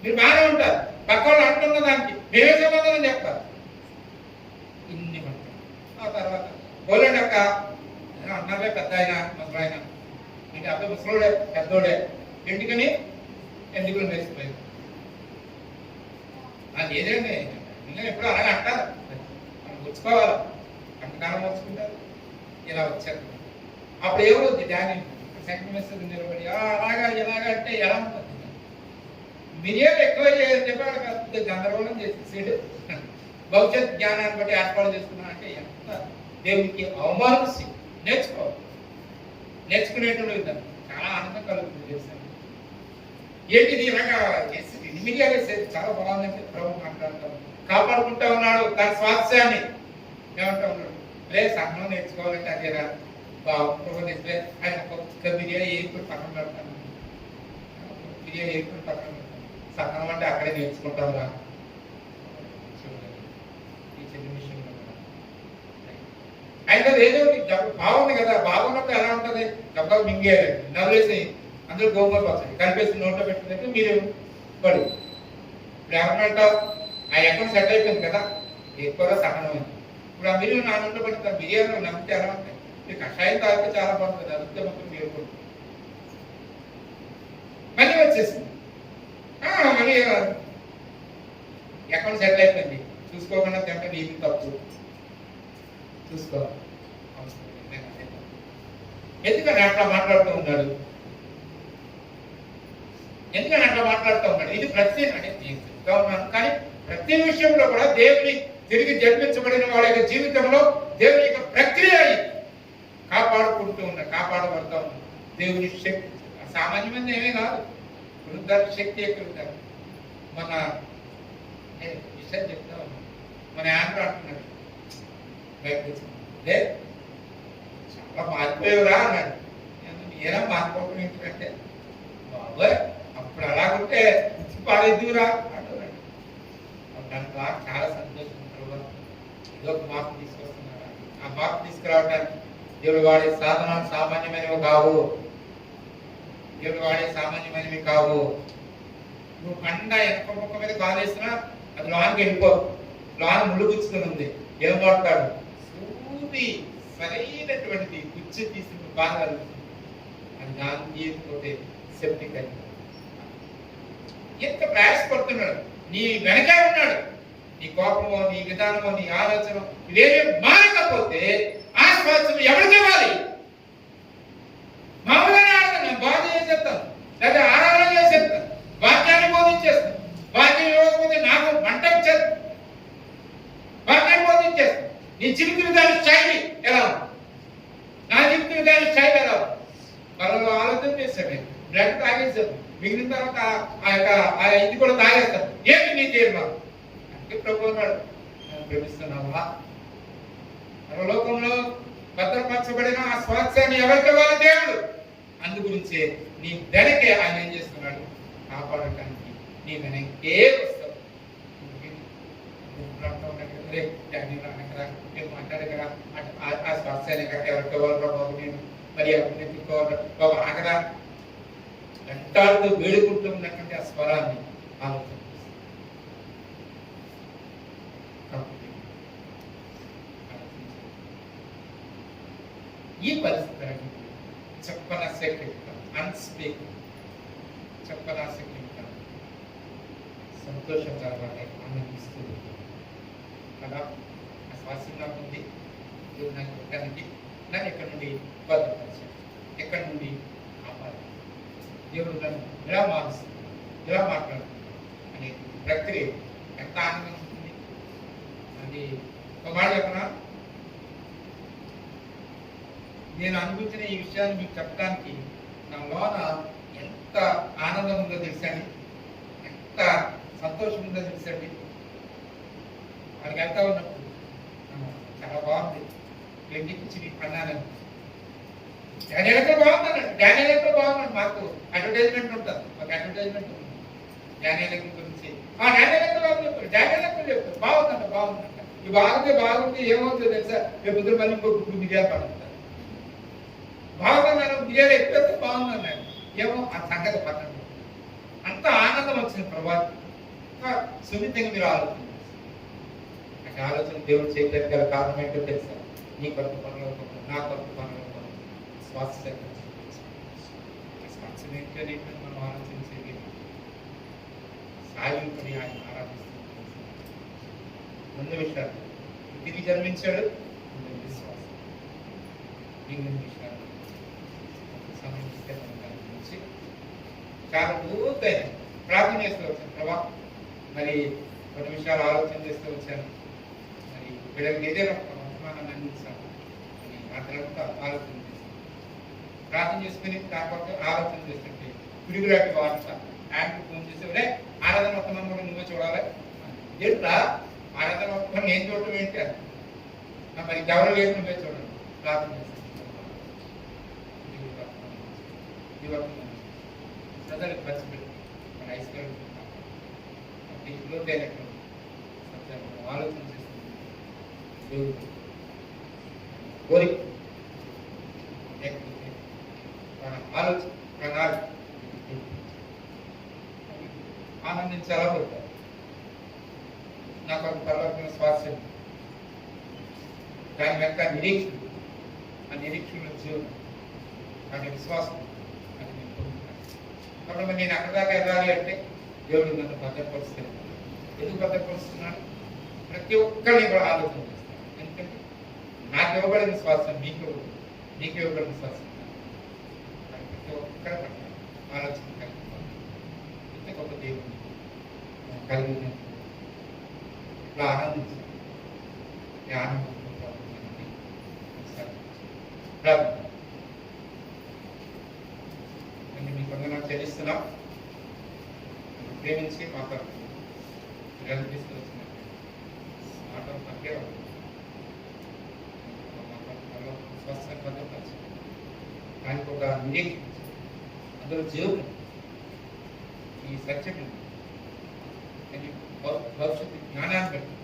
మీరు బాగానే ఉంటారు, పక్క వాళ్ళు అంటున్న దానికి మేమే సమాధానం చెప్తారు. ఇన్ని అంటారు. ఆ తర్వాత బోలేండి అక్క అన్నారే, పెద్ద ఆయన ముసలాయన, ఇంటి అబ్బాయి ముసలోడే పెద్దోడే, ఎందుకని ఎందుకు వేసిపోయింది. అది ఏదండి, ఇంకా ఎప్పుడు అలాగే అంటారు. మనం వచ్చుకోవాలి, అంతకాలం వచ్చుకుంటారు. ఇలా వచ్చారు. అప్పుడు ఏమవుతుంది? డాని సెకండ్ మెసేజ్ నిలబడి అలాగా ఇలాగా అంటే ఎలా ఉంటుంది? మిరియాలు ఎక్కువ చెప్పాడు కాదు, గందరగోళం చేసేసాడు. భవిష్యత్ జ్ఞానాన్ని బట్టి ఏర్పాటు చేసుకున్నా అంటే ఎంత దేవునికి అవమానం. నేర్చుకోవాలి, నేర్చుకునేటువంటి విధానం చాలా ఆనందం కలుగుతుంది. చేస్తాను ఏంటిది ఇలాగా మిరియాలు వేసేది చాలా బాగుందంటే ప్రభు మాట్లాడతాం, కాపాడుకుంటా ఉన్నాడు తన స్వాస్థ్యాన్ని. ఏమంటా ఉన్నాడు? లేదు సహనం నేర్చుకోవాలంటే అదేరా బాగుంటుంది. ఆయన ఒక్క బిర్యానీ ఏర్పడి పక్కన పెడతాను, బిర్యానీ ఏర్పడి పక్కన పెడతాను. సహనం అంటే అక్కడే నేర్చుకుంటావురా. ఈ చిన్న విషయంలో అయితే ఏదో బాగుంది కదా, బాగున్నప్పుడు ఎలా ఉంటుంది? డబ్బా మింగేయాలి, నవ్వులేసి అందులో గోంగూర పచ్చడి కలిపేసి నోట్లో పెట్టుకుంటే మీరు పడి ఇప్పుడు ఎవరినంటావు? ఆ అకౌంట్ సెట్ అయిపోయింది కదా, ఎక్కువగా సహనమైంది. ఇప్పుడు ఆ మీరు నా నోట్లో పెడతారు, బిర్యానీ నమ్మితే ఎలా ఉంటాయి? మీరు కషాయం తాగితే చాలా బాగుంటుంది, అదితే మొత్తం మీరు మళ్ళీ వచ్చేసింది. మళ్ళీ అకౌంట్ సెట్ అయిపోయింది, చూసుకోకుండా తింటే నీకు తప్పు, చూసుకోవాలి. ఎందుకని అట్లా మాట్లాడుతూ ఉన్నాడు? ఎందుకని అట్లా మాట్లాడుతూ ఉన్నాడు? ఇది ప్రతి అంటే నేను చెప్తా ఉన్నాను, కానీ ప్రతి విషయంలో కూడా దేవుని తిరిగి జన్మించబడిన వాళ్ళ యొక్క జీవితంలో దేవుని యొక్క ప్రక్రియ కాపాడబడతా ఉన్న దేవుని శక్తి సామాన్యమైన ఏమీ కాదు. పునరుద్ధరణ శక్తి ఎక్కడ ఉంటారు. మన విషయం చెప్తా ఉన్నాను, మన ఆంధ్ర అంటున్నాడు చాలా మారిపోయేవరా అన్నాడు. నేనే మారిపోవడం ఏంటంటే బాబాయ్ అప్పుడు అలాగుంటే పాడేద్దురా అంటున్నాడు. దానికి చాలా సంతోషం. ఏదో ఒక మార్పు తీసుకొస్తున్నాడు. ఆ మార్పు తీసుకురావడానికి దేవుడు వాడే సాధనాలు సామాన్యమైనవి కావు. దేవుడు వాడే సామాన్యమైనవి కావు. నువ్వు పండ ఎక్క ముక్క మీద కాలు వేసినా అది లోనికి వెళ్ళిపో. లోన్ ముళ్ళు గుచ్చుకుని ఉంది. ఏం వాడతాడు? సూది సరైనటువంటిది గుచ్చి తీసి బాగా కలుగుతుంది. అది దాన్ని తీయకపోతే సెప్టిక్ అయింది. ఎంత ప్రయాసపడుతున్నాడు. నీ వెనకే ఉన్నాడు. నీ కోపమో, నీ విధానమో, నీ ఆలోచన ఇవేమీ మారకపోతే ఆ స్వాస్థ్యం ఎవరికి ఇవ్వాలి? మామూలుగా ఆడుతున్నాను, బాధ చేసేస్తాను, లేదా ఆరాధన చేసేస్తాను, వాక్యాన్ని బోధించేస్తాను. వాక్యం ఇవ్వకపోతే నాకు మంట వచ్చేస్తాను. వాక్యాన్ని బోధించేస్తాను. నీ జీవిత విధానం శైలి ఎలా ఉంది? నా జీవిత విధానం శైలి ఎలా ఉంది? వాళ్ళు ఆలోచన చేశాడు. బ్లడ్ తాగేసాడు. మిగిలిన తర్వాత ఆ ఇది కూడా తాగేస్తాను. ఏంటి నీ తీర్మానం అంటే ప్రభు అన్నాడు, ప్రేమిస్తున్నావా? లోకంలో భద్రపరచబడిన ఆ స్వాస్థ్యాన్ని ఎవరికి ఇవ్వాలి? దేవుడు. అందు గురించే నీ వెనకే ఆయన ఏం చేస్తున్నాడు? కాపాడటానికి నీ వెనకే వస్తావు. మాట్లాడే కదా ఆ స్వాస్థ్యాన్ని కట్ట ఎవరికి ఇవ్వాలి బాబు? నేను మరి ఎవరిని ఎత్తుకోవాలి బాబు? ఆగరా గంటాలతో వేడుకుంటూ ఉన్నటువంటి ఆ స్వరాన్ని ఆలోచన ఈ పరిస్థితులను చెప్పనశక్యం అన్స్పీకబుల్ చెప్పనశక్యం సంతోషకరమైన ఆనందిస్తూ కదా. ఆ స్వాస్థ్యం నాకు ఉంది. దేవుడు నాకు పెట్టడానికి నన్ను ఎక్కడి నుండి భద్రపరిచాడు, ఎక్కడి నుండి కాపాడు. దేవుడు నన్ను ఇలా మారుస్తుంది, ఇలా మాట్లాడుతున్నాడు అనే ప్రక్రియ ఎంత ఆనందం ఉంటుంది. అది ఒక మాట చెప్పనా, నేను అనుభవించిన ఈ విషయాన్ని మీకు చెప్పడానికి నా లోన ఎంత ఆనందం ఉందో తెలుసండి, ఎంత సంతోషం ఉందో తెలుసండి. వాడికి వెళ్తా ఉన్నప్పుడు చాలా బాగుంది. ఇంటికి వచ్చి అన్నాను, డానియల్ ఎక్కడ బాగుందన్నాడు. డానియల్ ఎక్కడ బాగున్నాడు. మాకు అడ్వర్టైజ్మెంట్ ఉంటుంది, ఒక అడ్వర్టైజ్మెంట్ ఉంది డానియల్ గురించి. డానియల్ ఎక్కడ బాగుంది, డానియల్ ఎక్కడ చెప్తారు బాగుందంట, బాగుందంట. ఈ బాగుంది ఏమవుతుందో తెలుసా? రేపు పొద్దున మళ్ళీ ఇంకొక బిర్యానీ పడుతుంది. బాగుందన్నాను, బిర్యానీ ఎప్పుడైతే బాగుందన్నాడు. ఏమో ఆ సంగతి పట్టండి. అంత ఆనందం వచ్చింది ప్రభావం. సున్నితంగా మీరు ఆలోచన నాకు ఆలోచన దేవుడు చేయడానికి గల కారణం ఏంటో తెలుసా? నీ కొత్త పనులు, నా కొత్త పనులు, స్వాస్థ్యం ఏంటంటే మనం ఆలోచించేది సాయుపడి ఆయన ఆరాధిస్తుంది. రెండు విషయాలు తిరిగి జన్మించాడు, విశ్వాసం. మిగిలిన విషయాలు సమయం గురించి చాలా లోతైన ప్రార్థన చేస్తూ వచ్చాను ప్రభా. మరి కొన్ని విషయాలు ఆలోచన చేస్తూ వచ్చాను. మరి వీళ్ళకి ఏదైనా ఒక వర్తమానాన్ని అందించాను అని మాట్లాడుతూ ఆలోచన చేస్తాను. ప్రార్థన చేసుకుని కాకపోతే ఆలోచన చేస్తుంటే పిడుగురాటి వార్త ఆయనకు ఫోన్ చేసి ఒరే ఆరాధన వర్తమానం కూడా నువ్వే చూడాలి. ఏంట్రా ఆరాధన వర్తమానం నేను చూడటం ఏంటి అని. మరి ఎవరు లేదు, నువ్వే చూడండి. ప్రార్థన చేస్తాను. ప్రజలకు పంచిపెట్టి మన ఐశ్వర్యం ఆలోచన చేస్తుంది. దేవుడు కోరిక లేకపోతే మన ఆలోచన ప్రణాళిక ఆనందించాలా పోతారు. నాకు ఒక పర్వతమైన స్వాస్థ్యం, దాని వెనక నిరీక్షణ, ఆ నిరీక్షణ జీవనం, దాని విశ్వాసం అది నేను పొందుతాను. కాబట్టి నేను అక్కడ దాకా వెళ్ళాలి అంటే దేవుడు నన్ను భద్రపరుస్తాను. ఎందుకు భద్రపరుస్తున్నాడు? ప్రతి ఒక్కరిని కూడా ఆలోచన చేస్తాను. ఎందుకంటే నాకు ఇవ్వబడిన శ్వాసం మీకు ఇవ్వబడిన శ్వాసం ప్రతి ఒక్కరి పట్ల ఆలోచన కలిగి ఇంత గొప్ప దేవుడు కలిగి ఇట్లా ఆనందించాలి. జ్ఞానం పొందుతామని ప్రార్థన. మీ వందనాలు చెల్లిస్తున్నాం. ప్రేమించి మా కొరకు పిల్లలు తీసుకొచ్చిన మాటలు పక్కే స్వస్థ భద్రపరచు. దానికి ఒక నిరీక్షించి అందులో జీవులు ఈ సత్యం భవిష్యత్తు జ్ఞానాన్ని బట్టి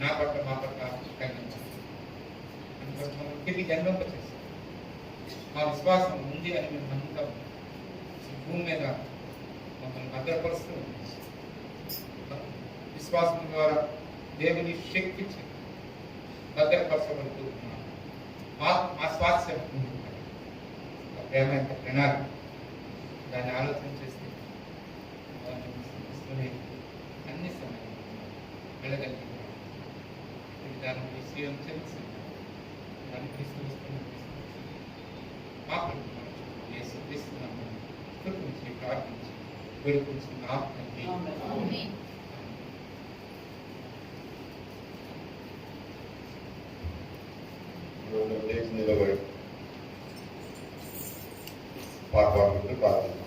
నా పట్ల మా పట్ల కలిగించాలి. అందుకోసం మనం తిరిగి జన్మింపచేస్తాం. మా విశ్వాసం ఉంది అని మేము నమ్ముతాం. ఈ భూమి మీద మమ్మల్ని భద్రపరుస్తూ విశ్వాసం ద్వారా దేవుని శక్తి భద్రపరచబడుతూ మా స్వాస్థ్యం ప్రేమ ఎంత ప్రణాళిక దాన్ని ఆలోచన చేస్తే అన్ని సమయాలు వెళ్ళగలిగిన దాని విషయం తెలిసి దాన్ని తీసుకొస్తున్న మా సిద్ధిస్తున్నాము. కృపించి ప్రార్థించి వేడుకుంచి లేచి నిలబడి పాట పాడుకుంటూ ప్రార్థిస్తాం.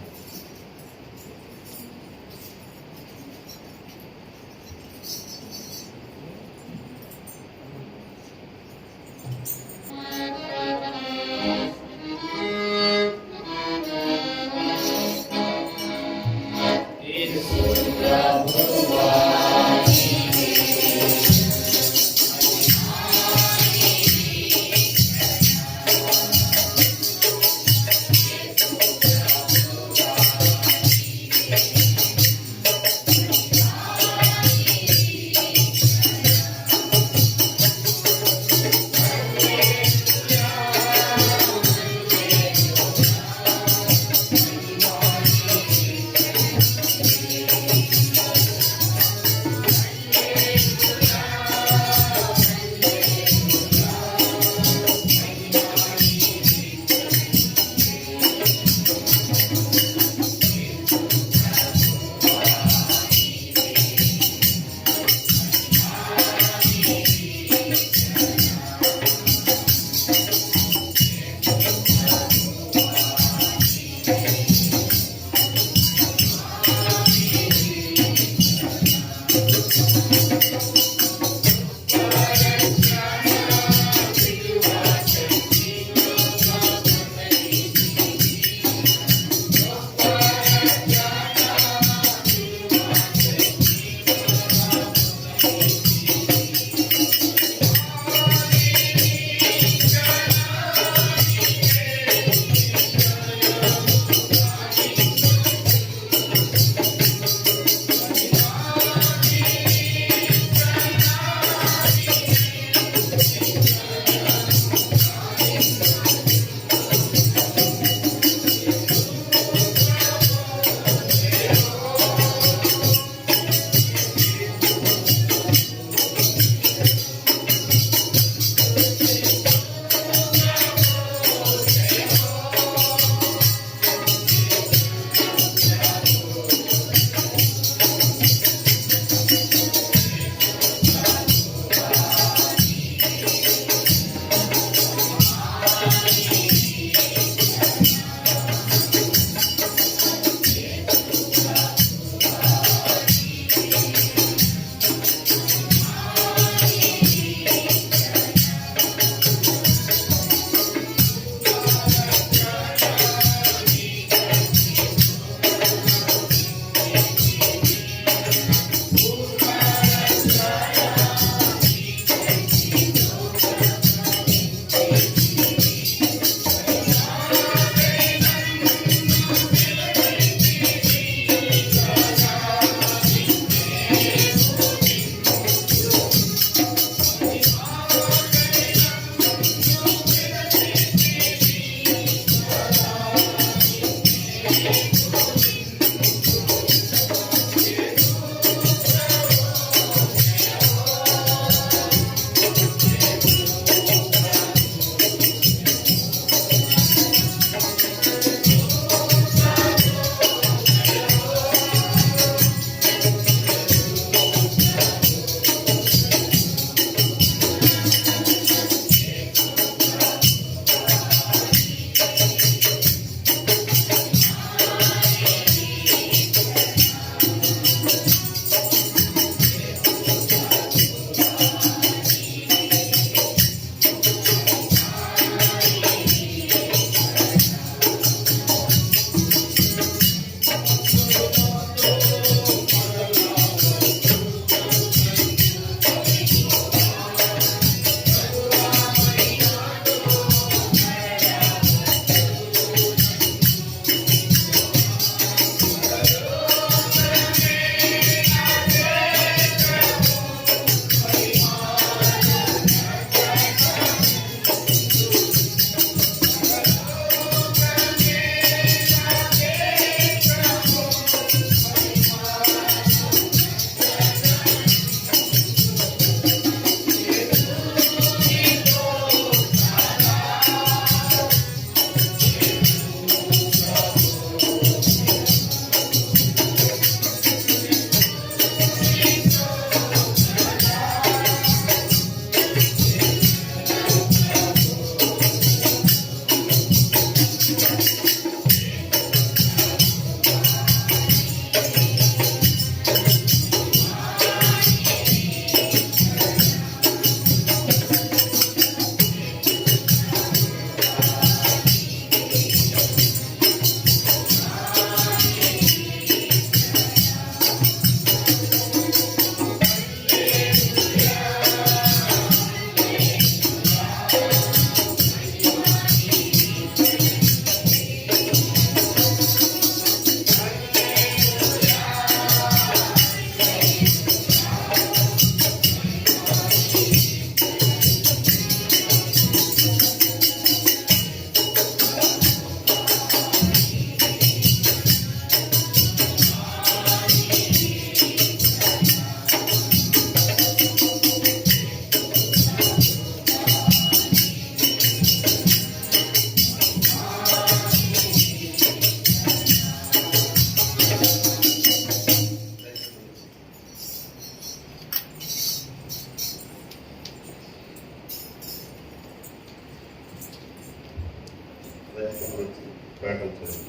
ప్రకటించారు.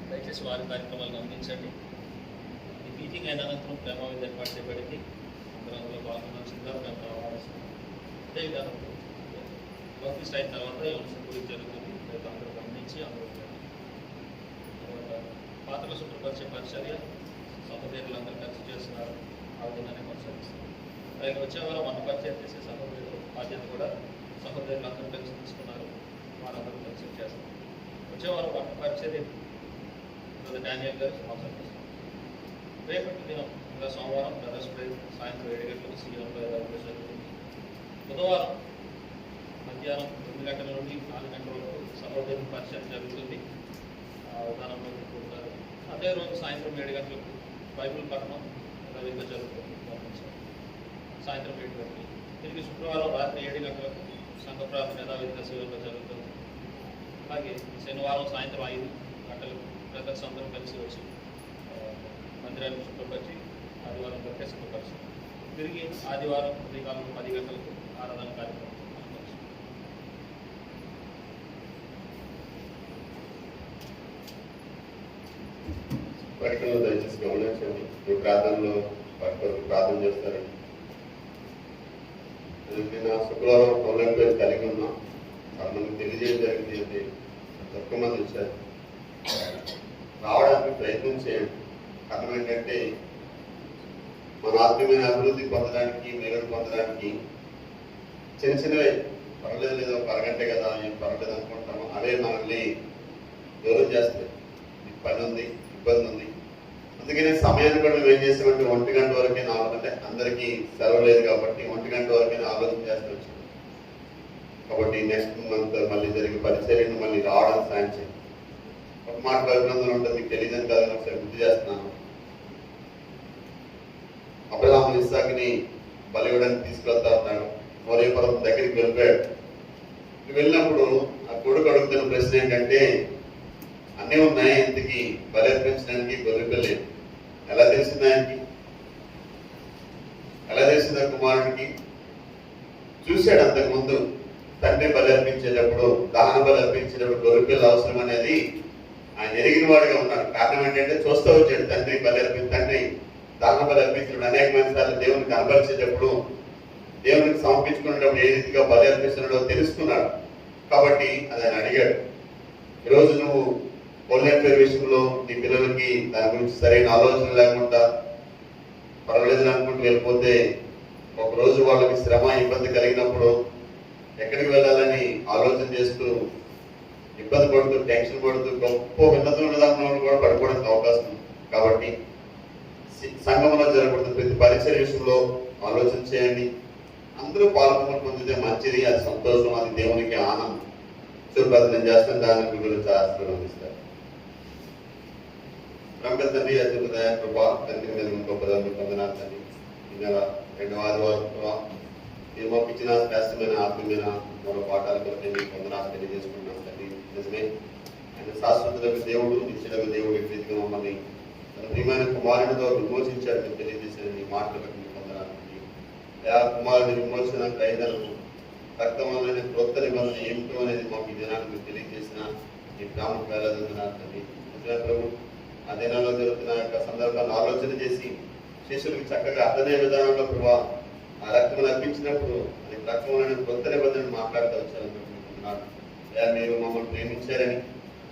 దయచేసి వారి కార్యక్రమాలను అందించండి. ఈ మీటింగ్ అయిన అనంతరం ప్రేమ మీద ఏర్పాటు చేయబడింది. అందరూ అందులో పాల్గొనాల్సిందిగా మేము రావాల్సింది. అదేవిధంగా బప్టిస్ట్ అయిన తర్వాత యోన్సం గురించి జరుగుతుంది. రేపు అందరూ గమనించి అందరూ తర్వాత పాత్రల శుభ్రపరిచే పరిచర్య సహోదరులందరూ కలిసి చేస్తున్నారు. ఆ విధంగానే కొనసాగిస్తారు. అలాగే వచ్చేవారం మన పరిచయం చేసే సహోదరులు బాధ్యత కూడా సహోదరులందరూ కలిసి తీసుకున్నారు. వారందరూ కలిసి చేస్తారు. వచ్చేవారం మన పరిచర్య డానియల్ గారు స్పాన్సర్ చేస్తారు. రేపటి దినం ఇంకా సోమవారం బ్రదర్స్ డే సాయంత్రం 7 గంటలకు సీఎంలో జరుగుతుంది. బుధవారం మధ్యాహ్నం 9 గంటల నుండి 4 గంటల వరకు సహోదరుల పరిచయం జరుగుతుంది. విధానంలో కూడతారు. అదే రోజు సాయంత్రం 7 గంటలకు బైబిల్ పఠనం యథావిధిగా జరుగుతుంది. సాయంత్రం 7 గంటలకు తిరిగి శుక్రవారం రాత్రి 7 గంటలకు సంఘ ప్రార్థన యథావిధిగా శివుల్లో జరుగుతుంది. అలాగే శనివారం సాయంత్రం 5 గంటలకు బ్రదర్స్ అందరూ కలిసి వచ్చి మందిరాన్ని శుభ్రపరిచి ఆదివారం వరకే శుభ్రపరిచి తిరిగి ఆదివారం ఉదయకాలం 10 గంటలకు ఆరాధన కార్యక్రమం. ప్రకటనలో దయచేసి గమనించండి. ఈ ప్రార్థనలో ప్రార్థన చేస్తారండి. నేను శుక్రవారం ఆన్లైన్ పేరు కలిగి ఉన్నా. మనకు తెలియజేయడం జరిగింది అంటే తక్కువ మంది వచ్చారు. రావడానికి ప్రయత్నం చేయండి. కారణం ఏంటంటే మన ఆత్మీయమైన అభివృద్ధి పొందడానికి, మేలు పొందడానికి చిన్న చిన్నవే పర్వాలేదు, లేదా ఒక అరగంట కదా, ఏం పర్వాలేదు అనుకుంటాము. అవే మనల్ని దూరం చేస్తాయి. పని ఉంది, ఇబ్బంది ఉంది. అందుకనే సమయాన్ని కూడా మేము ఏం చేసామంటే 1 గంట వరకే అంటే అందరికీ సెలవు లేదు కాబట్టి 1 గంట వరకే ఆలోచన చేస్తూ వచ్చాము. కాబట్టి నెక్స్ట్ మంత్ మళ్ళీ జరిగే పరిచర్యను మళ్ళీ రావడానికి సాయం చేయండి. ఒక మాట అభినందన ఉంటుంది, మీకు తెలియదని కాదు, ఒకసారి గుర్తు చేస్తున్నాను. అబ్రహాము ఇస్సాకుని బలి ఇవ్వడానికి తీసుకెళ్తా ఉన్నాడు. మోరియా పర్వతం దగ్గరికి వెళ్ళిపోయాడు. వెళ్ళినప్పుడు ఆ కొడుకు అడుగుతున్న ప్రశ్న ఏంటంటే, అన్నీ ఉన్నాయి, ఇంతకి బలి అర్పించడానికి గొర్రె పిల్ల ఎలా తెలిసింది ఆయనకి? ఎలా తెలిసింది ఆ కుమారుడికి? చూశాడు అంతకుముందు తండ్రి బలి అర్పించేటప్పుడు, దహన బలి అర్పించేటప్పుడు గొర్రె పిల్ల అవసరం అనేది ఆయన ఎరిగిన వాడిగా ఉన్నాడు. కారణం ఏంటంటే చూస్తూ వచ్చాడు. తండ్రి దహన బలి అర్పించినప్పుడు అనేకమైన సార్లు దేవునికి కనపరిచేటప్పుడు, దేవునికి సమర్పించుకునేటప్పుడు ఏ రీతిగా బలి అర్పిస్తున్నాడో తెలుసుకున్నాడు. కాబట్టి అది ఆయన అడిగాడు. ఈరోజు నువ్వు ఆన్లైన్ పేరు విషయంలో నీ పిల్లలకి దాని గురించి సరైన ఆలోచన లేకుండా పర్వాలేదు అనుకుంటూ వెళ్ళిపోతే, ఒకరోజు వాళ్ళకి శ్రమ ఇబ్బంది కలిగినప్పుడు ఎక్కడికి వెళ్ళాలని ఆలోచన చేస్తూ ఇబ్బంది పడుతూ టెన్షన్ పడుతూ గొప్ప ఉన్నతంలో కూడా పడిపోవడానికి అవకాశం ఉంది. కాబట్టి సంఘంలో జరగబడుతున్న ప్రతి పరిచయ విషయంలో ఆలోచన చేయండి. అందరూ పాల్గొన పొందితే మంచిది, అది సంతోషం, అది దేవునికి ఆనందం. శుభ్రత చేస్తాను, దాని గురించి ఆశీర్వదిస్తారు. రమ్య తండ్రి అత్యుదయ కృపా తండ్రి మీద ఇంకో పదాన్ని పొందనాలు తండ్రి. ఇంకా 2వ ఆదివారం మీరు మాకు ఇచ్చిన శ్రేష్టమైన ఆత్మీయమైన మరో పాఠాల కొరకు మీకు పొందనాలు తెలియజేసుకుంటున్నాం తండ్రి. నిజమే, ఆయన శాశ్వత దేవుడు, నిశ్చయ దేవుడు ఈ రీతిగా మమ్మల్ని తన ప్రియమైన కుమారుడితో విమోచించాడు తెలియజేసిన ఈ మాటల బట్టి మీకు పొందనాలు. ఆ కుమారుడి విమోచన ఖైదనము రక్తం అనేది క్రొత్త నిబంధన ఏమిటో అనేది మాకు ఈ దినాన్ని మీరు తెలియజేసిన ఈ గ్రామకు వెళ్ళదన్నారు తండ్రి. ప్రభు ఆ దినాల్లో జరుగుతున్న యొక్క సందర్భాన్ని ఆలోచన చేసి శిష్యులకు చక్కగా అర్థమయ్యే విధానంలో ప్రభావ ఆ రక్తం అర్పించినప్పుడు అది రక్తం అనేది కొత్త నిబంధనలు మాట్లాడుతూ వచ్చారనుకుంటున్నారు. మీరు మమ్మల్ని ప్రేమించారని,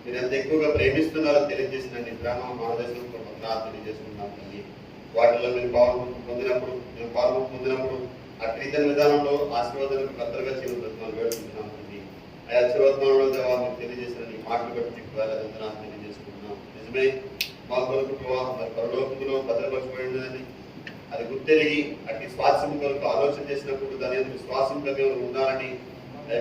మీరు ఎంత ఎక్కువగా ప్రేమిస్తున్నారో తెలియజేసిన గ్రామ మహాదేశం తెలియజేసుకున్నాం తండ్రి. వాటిలో మీరు పొందినప్పుడు అటు ఇతర విధానంలో ఆశీర్వాదాలకు కర్తలుగా చేరుతున్నాను వేడుకుంటున్నాం తండ్రి. ఆ ఆశీర్వాదంలో దేవాన్ని తెలియజేసిన నీ మాటలు బట్టి మీకు వేళ తెలియజేసుకుంటున్నాం. నిజమే, మా కొరకు మరి పరలోకంలో భద్రపరచబడిందని అది గుర్తెరిగి అటు స్వాస్థ్యం కొరకు ఆలోచన చేసినప్పుడు దాని విశ్వాసం కలిగి ఉండాలని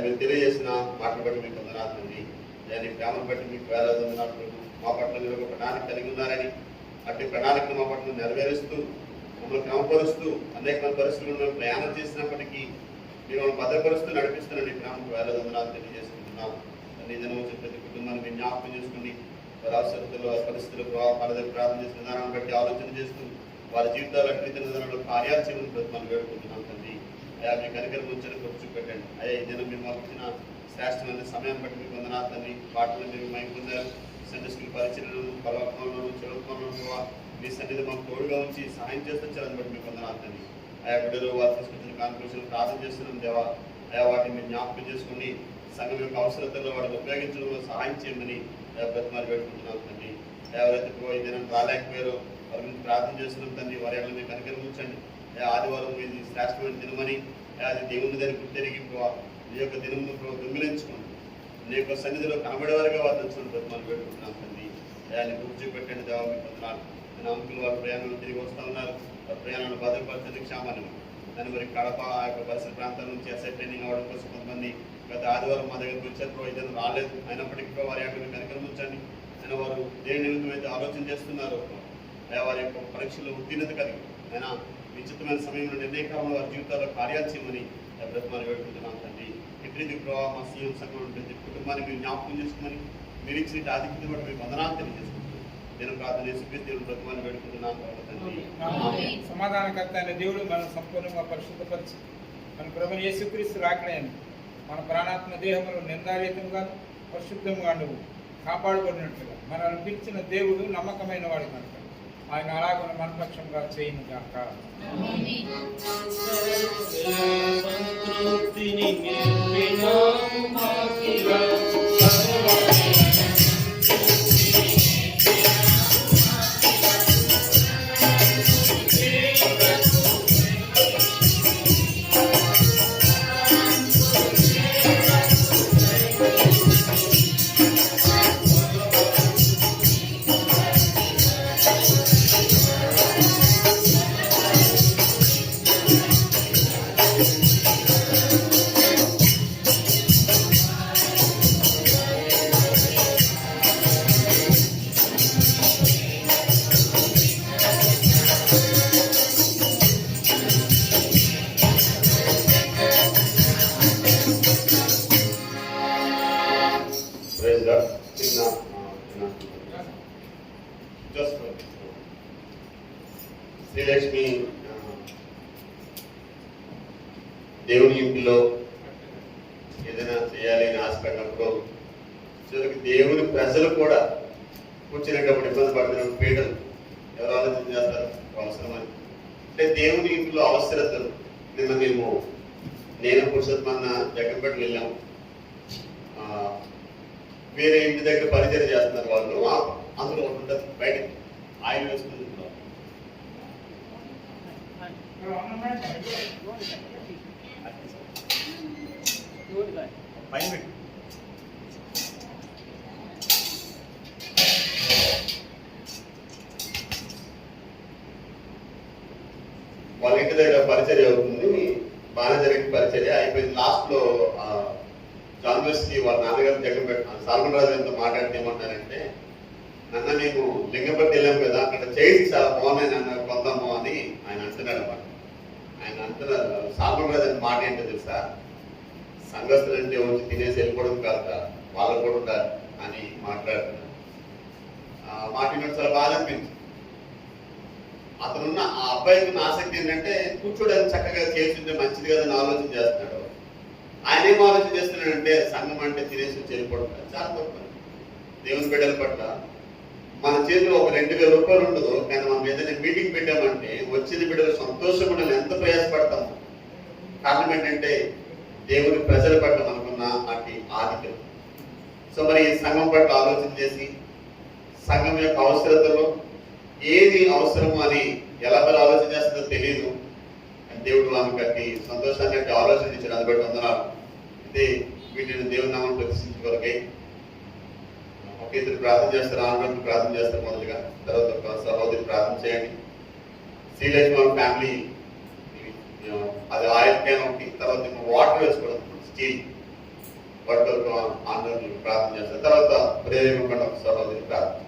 మీరు తెలియజేసిన మాటలు బట్టి మీకు వందనాలు తండ్రి. దాని ప్రేమను బట్టి మీకు వేళ వందనాలు. మా పట్ల మీరు ఒక ప్రణాళిక కలిగి ఉన్నారని, అట్టి ప్రణాళికను మా పట్ల నెరవేరుస్తూ మమ్మల్ని క్రమపరుస్తూ అనేక పరిస్థితుల్లో ప్రయాణం చేసినప్పటికీ మీరు భద్రపరుస్తూ నడిపిస్తున్న నీ ప్రేమకు వేల వందనాలు తెలియజేసుకుంటున్నాం. తండ్రి దినం ప్రతి కుటుంబాన్ని జ్ఞాపకం చేసుకుని వారి అవసరతలు పరిస్థితులు వాళ్ళ దగ్గర ప్రార్థన చేసిన విధానాన్ని బట్టి ఆలోచన చేస్తూ వారి జీవితాలు అట్టి విధానంలో కార్యాలు చేయమని ప్రతిమను వేడుకుంటున్నాం తండ్రి. అయా మీ కనికరం ఉంచని ఖర్చు పెట్టండి. అయ్యా ఈ దినం మేము మాకు ఇచ్చిన శ్రేష్టమైన సమయాన్ని బట్టి మీకు వందనాలు తండ్రి. పాటలు మీరు మైకి పొందారు, సండే స్కూల్ పరిచయలను కళాత్మలను చదువుకోవడంలో మీ సన్నిధి మాకు తోడుగా ఉంచి సహాయం చేస్తారని బట్టి మీకు వందనాలు తండ్రి. ఆయా బిడ్డలు వారు తీసుకొచ్చిన కాన్ఫరెన్స్లు ప్రార్థన చేస్తున్నాం దేవా. అయా వాటిని మీరు జ్ఞాపకం చేసుకుని సంఘం యొక్క అవసరతల్లో వాటిని ఉపయోగించడంలో సహాయం చేయమని ప్రతిమాలు పెట్టుకుంటున్నాం తండ్రి. ఎవరైతే ఈ దినం రాలేకపోయారో వారి గురించి ప్రార్థన చేస్తున్నాం తండ్రి. వారి ఎడల మీరు కనికరం ఉంచండి. ఆదివారం ఇది శ్రేష్టమైన దినమని అది దేవుని దగ్గర గుర్తెరిగి ఈ యొక్క దినమును దొంగిలించుకోండి. నీ యొక్క సన్నిధిలో కనబడే వారిగా వాదించండి ప్రతిమాలు పెట్టుకుంటున్నాం తండ్రి. అయాన్ని గుర్తు పెట్టండి దేవా మీకు వందనాలు. నేను అంకులు వారి ప్రయాణాలు తిరిగి వస్తూ ఉన్నారు. వారి ప్రయాణాలను భద్రపరచండి క్షేమాన్ని. దాని మరి కడప ఆ యొక్క పరిసర ప్రాంతాల నుంచి ఎస్ఐ ట్రైనింగ్ అవ్వడం కోసం కొంతమంది గత ఆదివారం మా దగ్గరకు వచ్చారు. ఇద్దరు రాలేదు, అయినప్పటికీ వారి యొక్క కనికరం ఉంచండి. అయినా వారు దేని నిమిత్తం అయితే ఆలోచన చేస్తున్నారు వారి యొక్క పరీక్షలో ఉత్తీర్ణత కలిగి అయినా నిశ్చితమైన సమయంలో నిర్ణయకాలంలో వారి జీవితాల్లో కార్యాలు చేయమని బ్రతమాన్ని వేడుకుంటున్నాం తండ్రి. ప్రతి ప్రభావ మా సీఎం సంఘం ఉంటుంది కుటుంబాన్ని మీరు జ్ఞాపకం చేసుకోమని మీరు ఇచ్చిన ఆధిక్యత బట్టి మీకు వందనాలు తెలియజేసుకుంటున్నాం. నేను ప్రార్థన చేసి దేవుడు బ్రతమాన్ని వేడుకుంటున్నాం తండ్రి. సమాధానకర్త అయిన దేవుడు మనం సంపూర్ణంగా పరిశుద్ధపరిచి మన ప్రభువు యేసుక్రీస్తు రాకడైంది మన ప్రాణాత్మ దేహములు నిందారహితంగా పరిశుద్ధంగా నువ్వు కాపాడబడినట్లుగా మనల్ని పిలిచిన దేవుడు నమ్మకమైన వాడు కనుక ఆయన అలాగ మన పక్షంగా చేయను గాక. శ్రీలక్ష్మి దేవుని ఇంటిలో ఏదైనా చేయాలి అని ఆశపడినప్పుడు చివరికి దేవుని ప్రజలు కూడా కూర్చునేటప్పుడు ఇబ్బంది పడుతున్న పీడలు ఎవరు ఆలోచన చేస్తారు అవసరమని. అంటే దేవుని ఇంట్లో అవసరతలు నిన్న నేను పురుషోత్తమన్న జగన్పేట వెళ్ళాము. వేరే ఇంటి దగ్గర పరిచయం చేస్తున్నారు వాళ్ళు. అందులో ఒకటి ఉంటుంది బయట ఆయిల్ వేసుకుంటున్నారు. వాళ్ళ ఇంటి దగ్గర పరిచర్య అవుతుంది. బాగా జరిగిన పరిచర్య అయిపోయింది. లాస్ట్ లో జాన్ వెస్లీ వాళ్ళ నాన్నగారు జగన్ పెట్టాను సాల్మన్ రాజు ఎంత మాట్లాడితే ఏమంటారంటే, నన్న మేము లింగపట్టి వెళ్ళాం కదా, అక్కడ చైర్స్ చాలా బాగున్నాయి నన్ను కొందాము అని ఆయన అంటున్నాడు అన్నమాట. ఆయన అంటున్నారు సాల్మన్ రాజు అని మాట ఏంటో తెలుసా, సంఘస్థులు అంటే వచ్చి తినేసి వెళ్ళిపోవడం కాదు, వాళ్ళకు కూడా ఉండాలి అని మాట్లాడుతున్నారు. మాట చాలా బాధ అనిపించింది. అతనున్న ఆ అబ్బాయికి ఉన్న ఆసక్తి ఏంటంటే కూర్చోడానికి చక్కగా చేస్తుంటే మంచిది కదా అని ఆలోచన చేస్తున్నాడు. ఆయన ఏం ఆలోచన చేస్తున్నాడంటే సంఘం అంటే తినేసి వెళ్ళిపోవడం చాలా తప్ప. దేవుని బిడ్డల పట్ల మన చేతిలో ఒక 2,000 రూపాయలు ఉండదు, కానీ మనం ఏదైనా మీటింగ్ పెట్టామంటే వచ్చిన బిడ్డలు సంతోషం ఉండాలి, ఎంత ప్రయాసపడతాము. కారణం ఏంటంటే దేవుని ప్రజల పట్ల మనకున్న అటు ఆధిక్యత. సో మరి సంఘం పట్ల ఆలోచన చేసి సంఘం యొక్క అవసరతలో ఏది అవసరమో అని ఎలా ఆలోచన చేస్తుందో తెలియదు. దేవుడు ఆమె కట్టి సంతోషాన్ని కట్టి ఆలోచన ఇచ్చాడు. అది బట్టి వందనాలు. అయితే వీటిని దేవుని నామం ప్రతిష్ఠించుకోగలిగే ఒక ఇద్దరు ప్రార్థన చేస్తారు, ఆనందం ప్రార్థన చేస్తారు. మొదలుగా తర్వాత ఒక సహోదరి ప్రార్థన చేయండి. శ్రీలక్ష్మి ఫ్యామిలీ అది ఆయిల్ క్యాన్ ఒకటి, తర్వాత వాటర్ వేసుకోవడం స్టీల్ వాటర్ ఆనందం ప్రార్థన చేస్తారు. తర్వాత ప్రేరేపకుండా ఒక సహోదరి ప్రార్థన.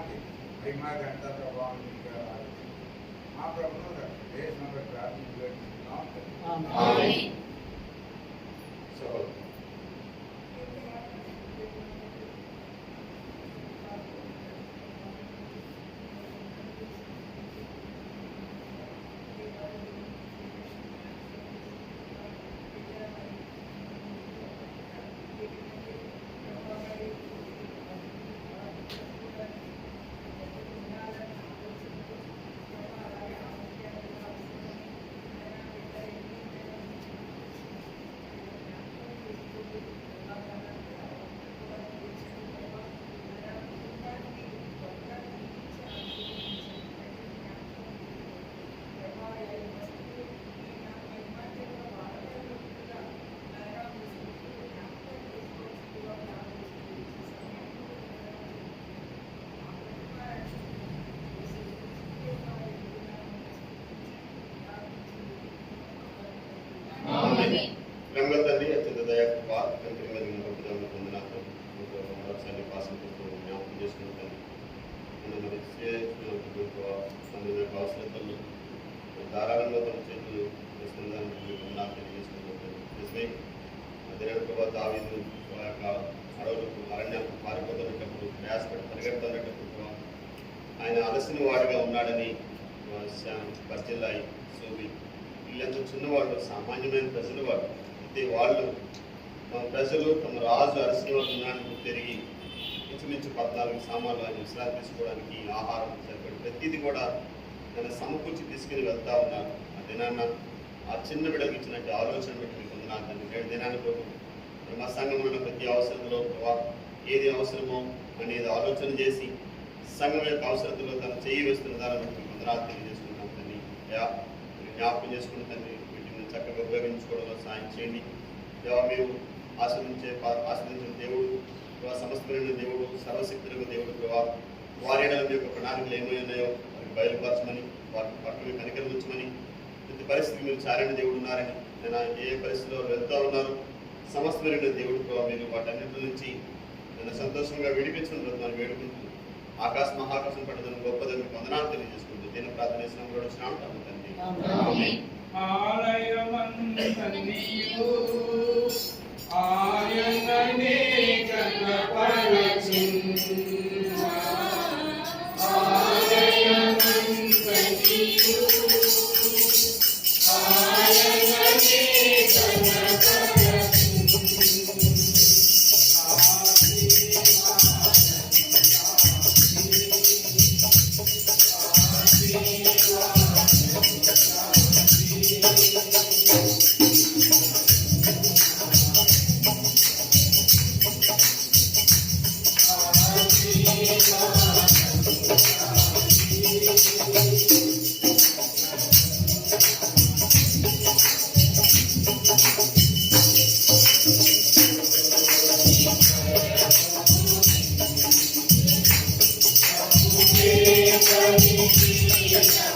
నాటి మహిమా ఘనత ప్రభావం మీకే రావాలి. మా ప్రభువును దేశంలో ప్రార్థించుకుంటున్నాం. ఆమేన్. సో ఆమేన్. ప్రేమగల తండ్రి అత్యంత దయాకృప కంటి మీద గొప్పదమ్మ పొందినాక మరొకసారి పాసంతో జ్ఞాపకం చేసుకుంటాను. మరి అందులో అవసరతలు ధారాళంగా తమ చేతులు వేసుకుందానికి నాకు తెలియజేసుకుంటాను. నిజమే అదే ప్రభావ దావీదు ఆ యొక్క అడవులకు అరణ్యాలకు పారిపోతున్నప్పుడు ప్రయాసపడి పరిగెడుతున్నప్పుడు ఆయన అలసిన వాడిగా ఉన్నాడని పరిచయాయి సోవి వీళ్ళంతా చిన్నవాళ్ళు సామాన్యమైన ప్రజలు వాళ్ళు. అయితే వాళ్ళు ప్రజలు తమ రాజు అలసిన వాడు ఉన్నాడని తిరిగి ఇంచుమించు 14 సామాన్లు ఆయన విశ్రాంతి తీసుకోవడానికి ఆహారం సరిపడి ప్రతిదీ కూడా నేను సమకూర్చి తీసుకుని వెళ్తా ఉన్నాను. ఆ దినాన్న ఆ చిన్న బిడ్డలకు ఇచ్చినట్టు ఆలోచన పెట్టి మీకు ఉన్నాను తండ్రి. 7 దినాన్ని ప్రభు మా సంఘంలో ఉన్న ప్రతి అవసరంలో ఏది అవసరమో అనేది ఆలోచన చేసి సంఘం యొక్క అవసరతలో తను చేయి వేస్తున్న దాన్ని బట్టి మీకు వందనాలు తెలియజేసుకుంటాం తండ్రి. జ్ఞాపకం చేసుకున్న తండ్రి వీటిని చక్కగా ఉపయోగించుకోవడంలో సాయం చేయండి. మీరు ఆశ్రదించిన దేవుడు, సమస్తమైన దేవుడు, సర్వశక్తులకు దేవుడు ప్రభావ వారి ఏడల యొక్క ప్రణాళికలు ఏమై ఉన్నాయో వారికి బయలుపరచమని, వారికి పట్ల కనికరం ఉంచమని, ప్రతి పరిస్థితికి మీరు చారిన దేవుడు ఉన్నారని, నేను ఏ పరిస్థితిలో వెళ్తూ ఉన్నారు సమస్తమైన దేవుడు ప్రభావ మీరు వాటన్నిటి నుంచి నన్ను సంతోషంగా విడిపించడం మనం వేడుకుంటూ మహాకాశం పడ్డదని గొప్పదని వందనాలు తెలియజేసుకుంటూ దీని ప్రార్థన చేసిన కూడా వచ్చినాం తండ్రి. ఆమేన్. ఆలయమంతనియు ఆయననే కనపరచున్న ఆలయమంతనియు ఆయననే ఆమేన్.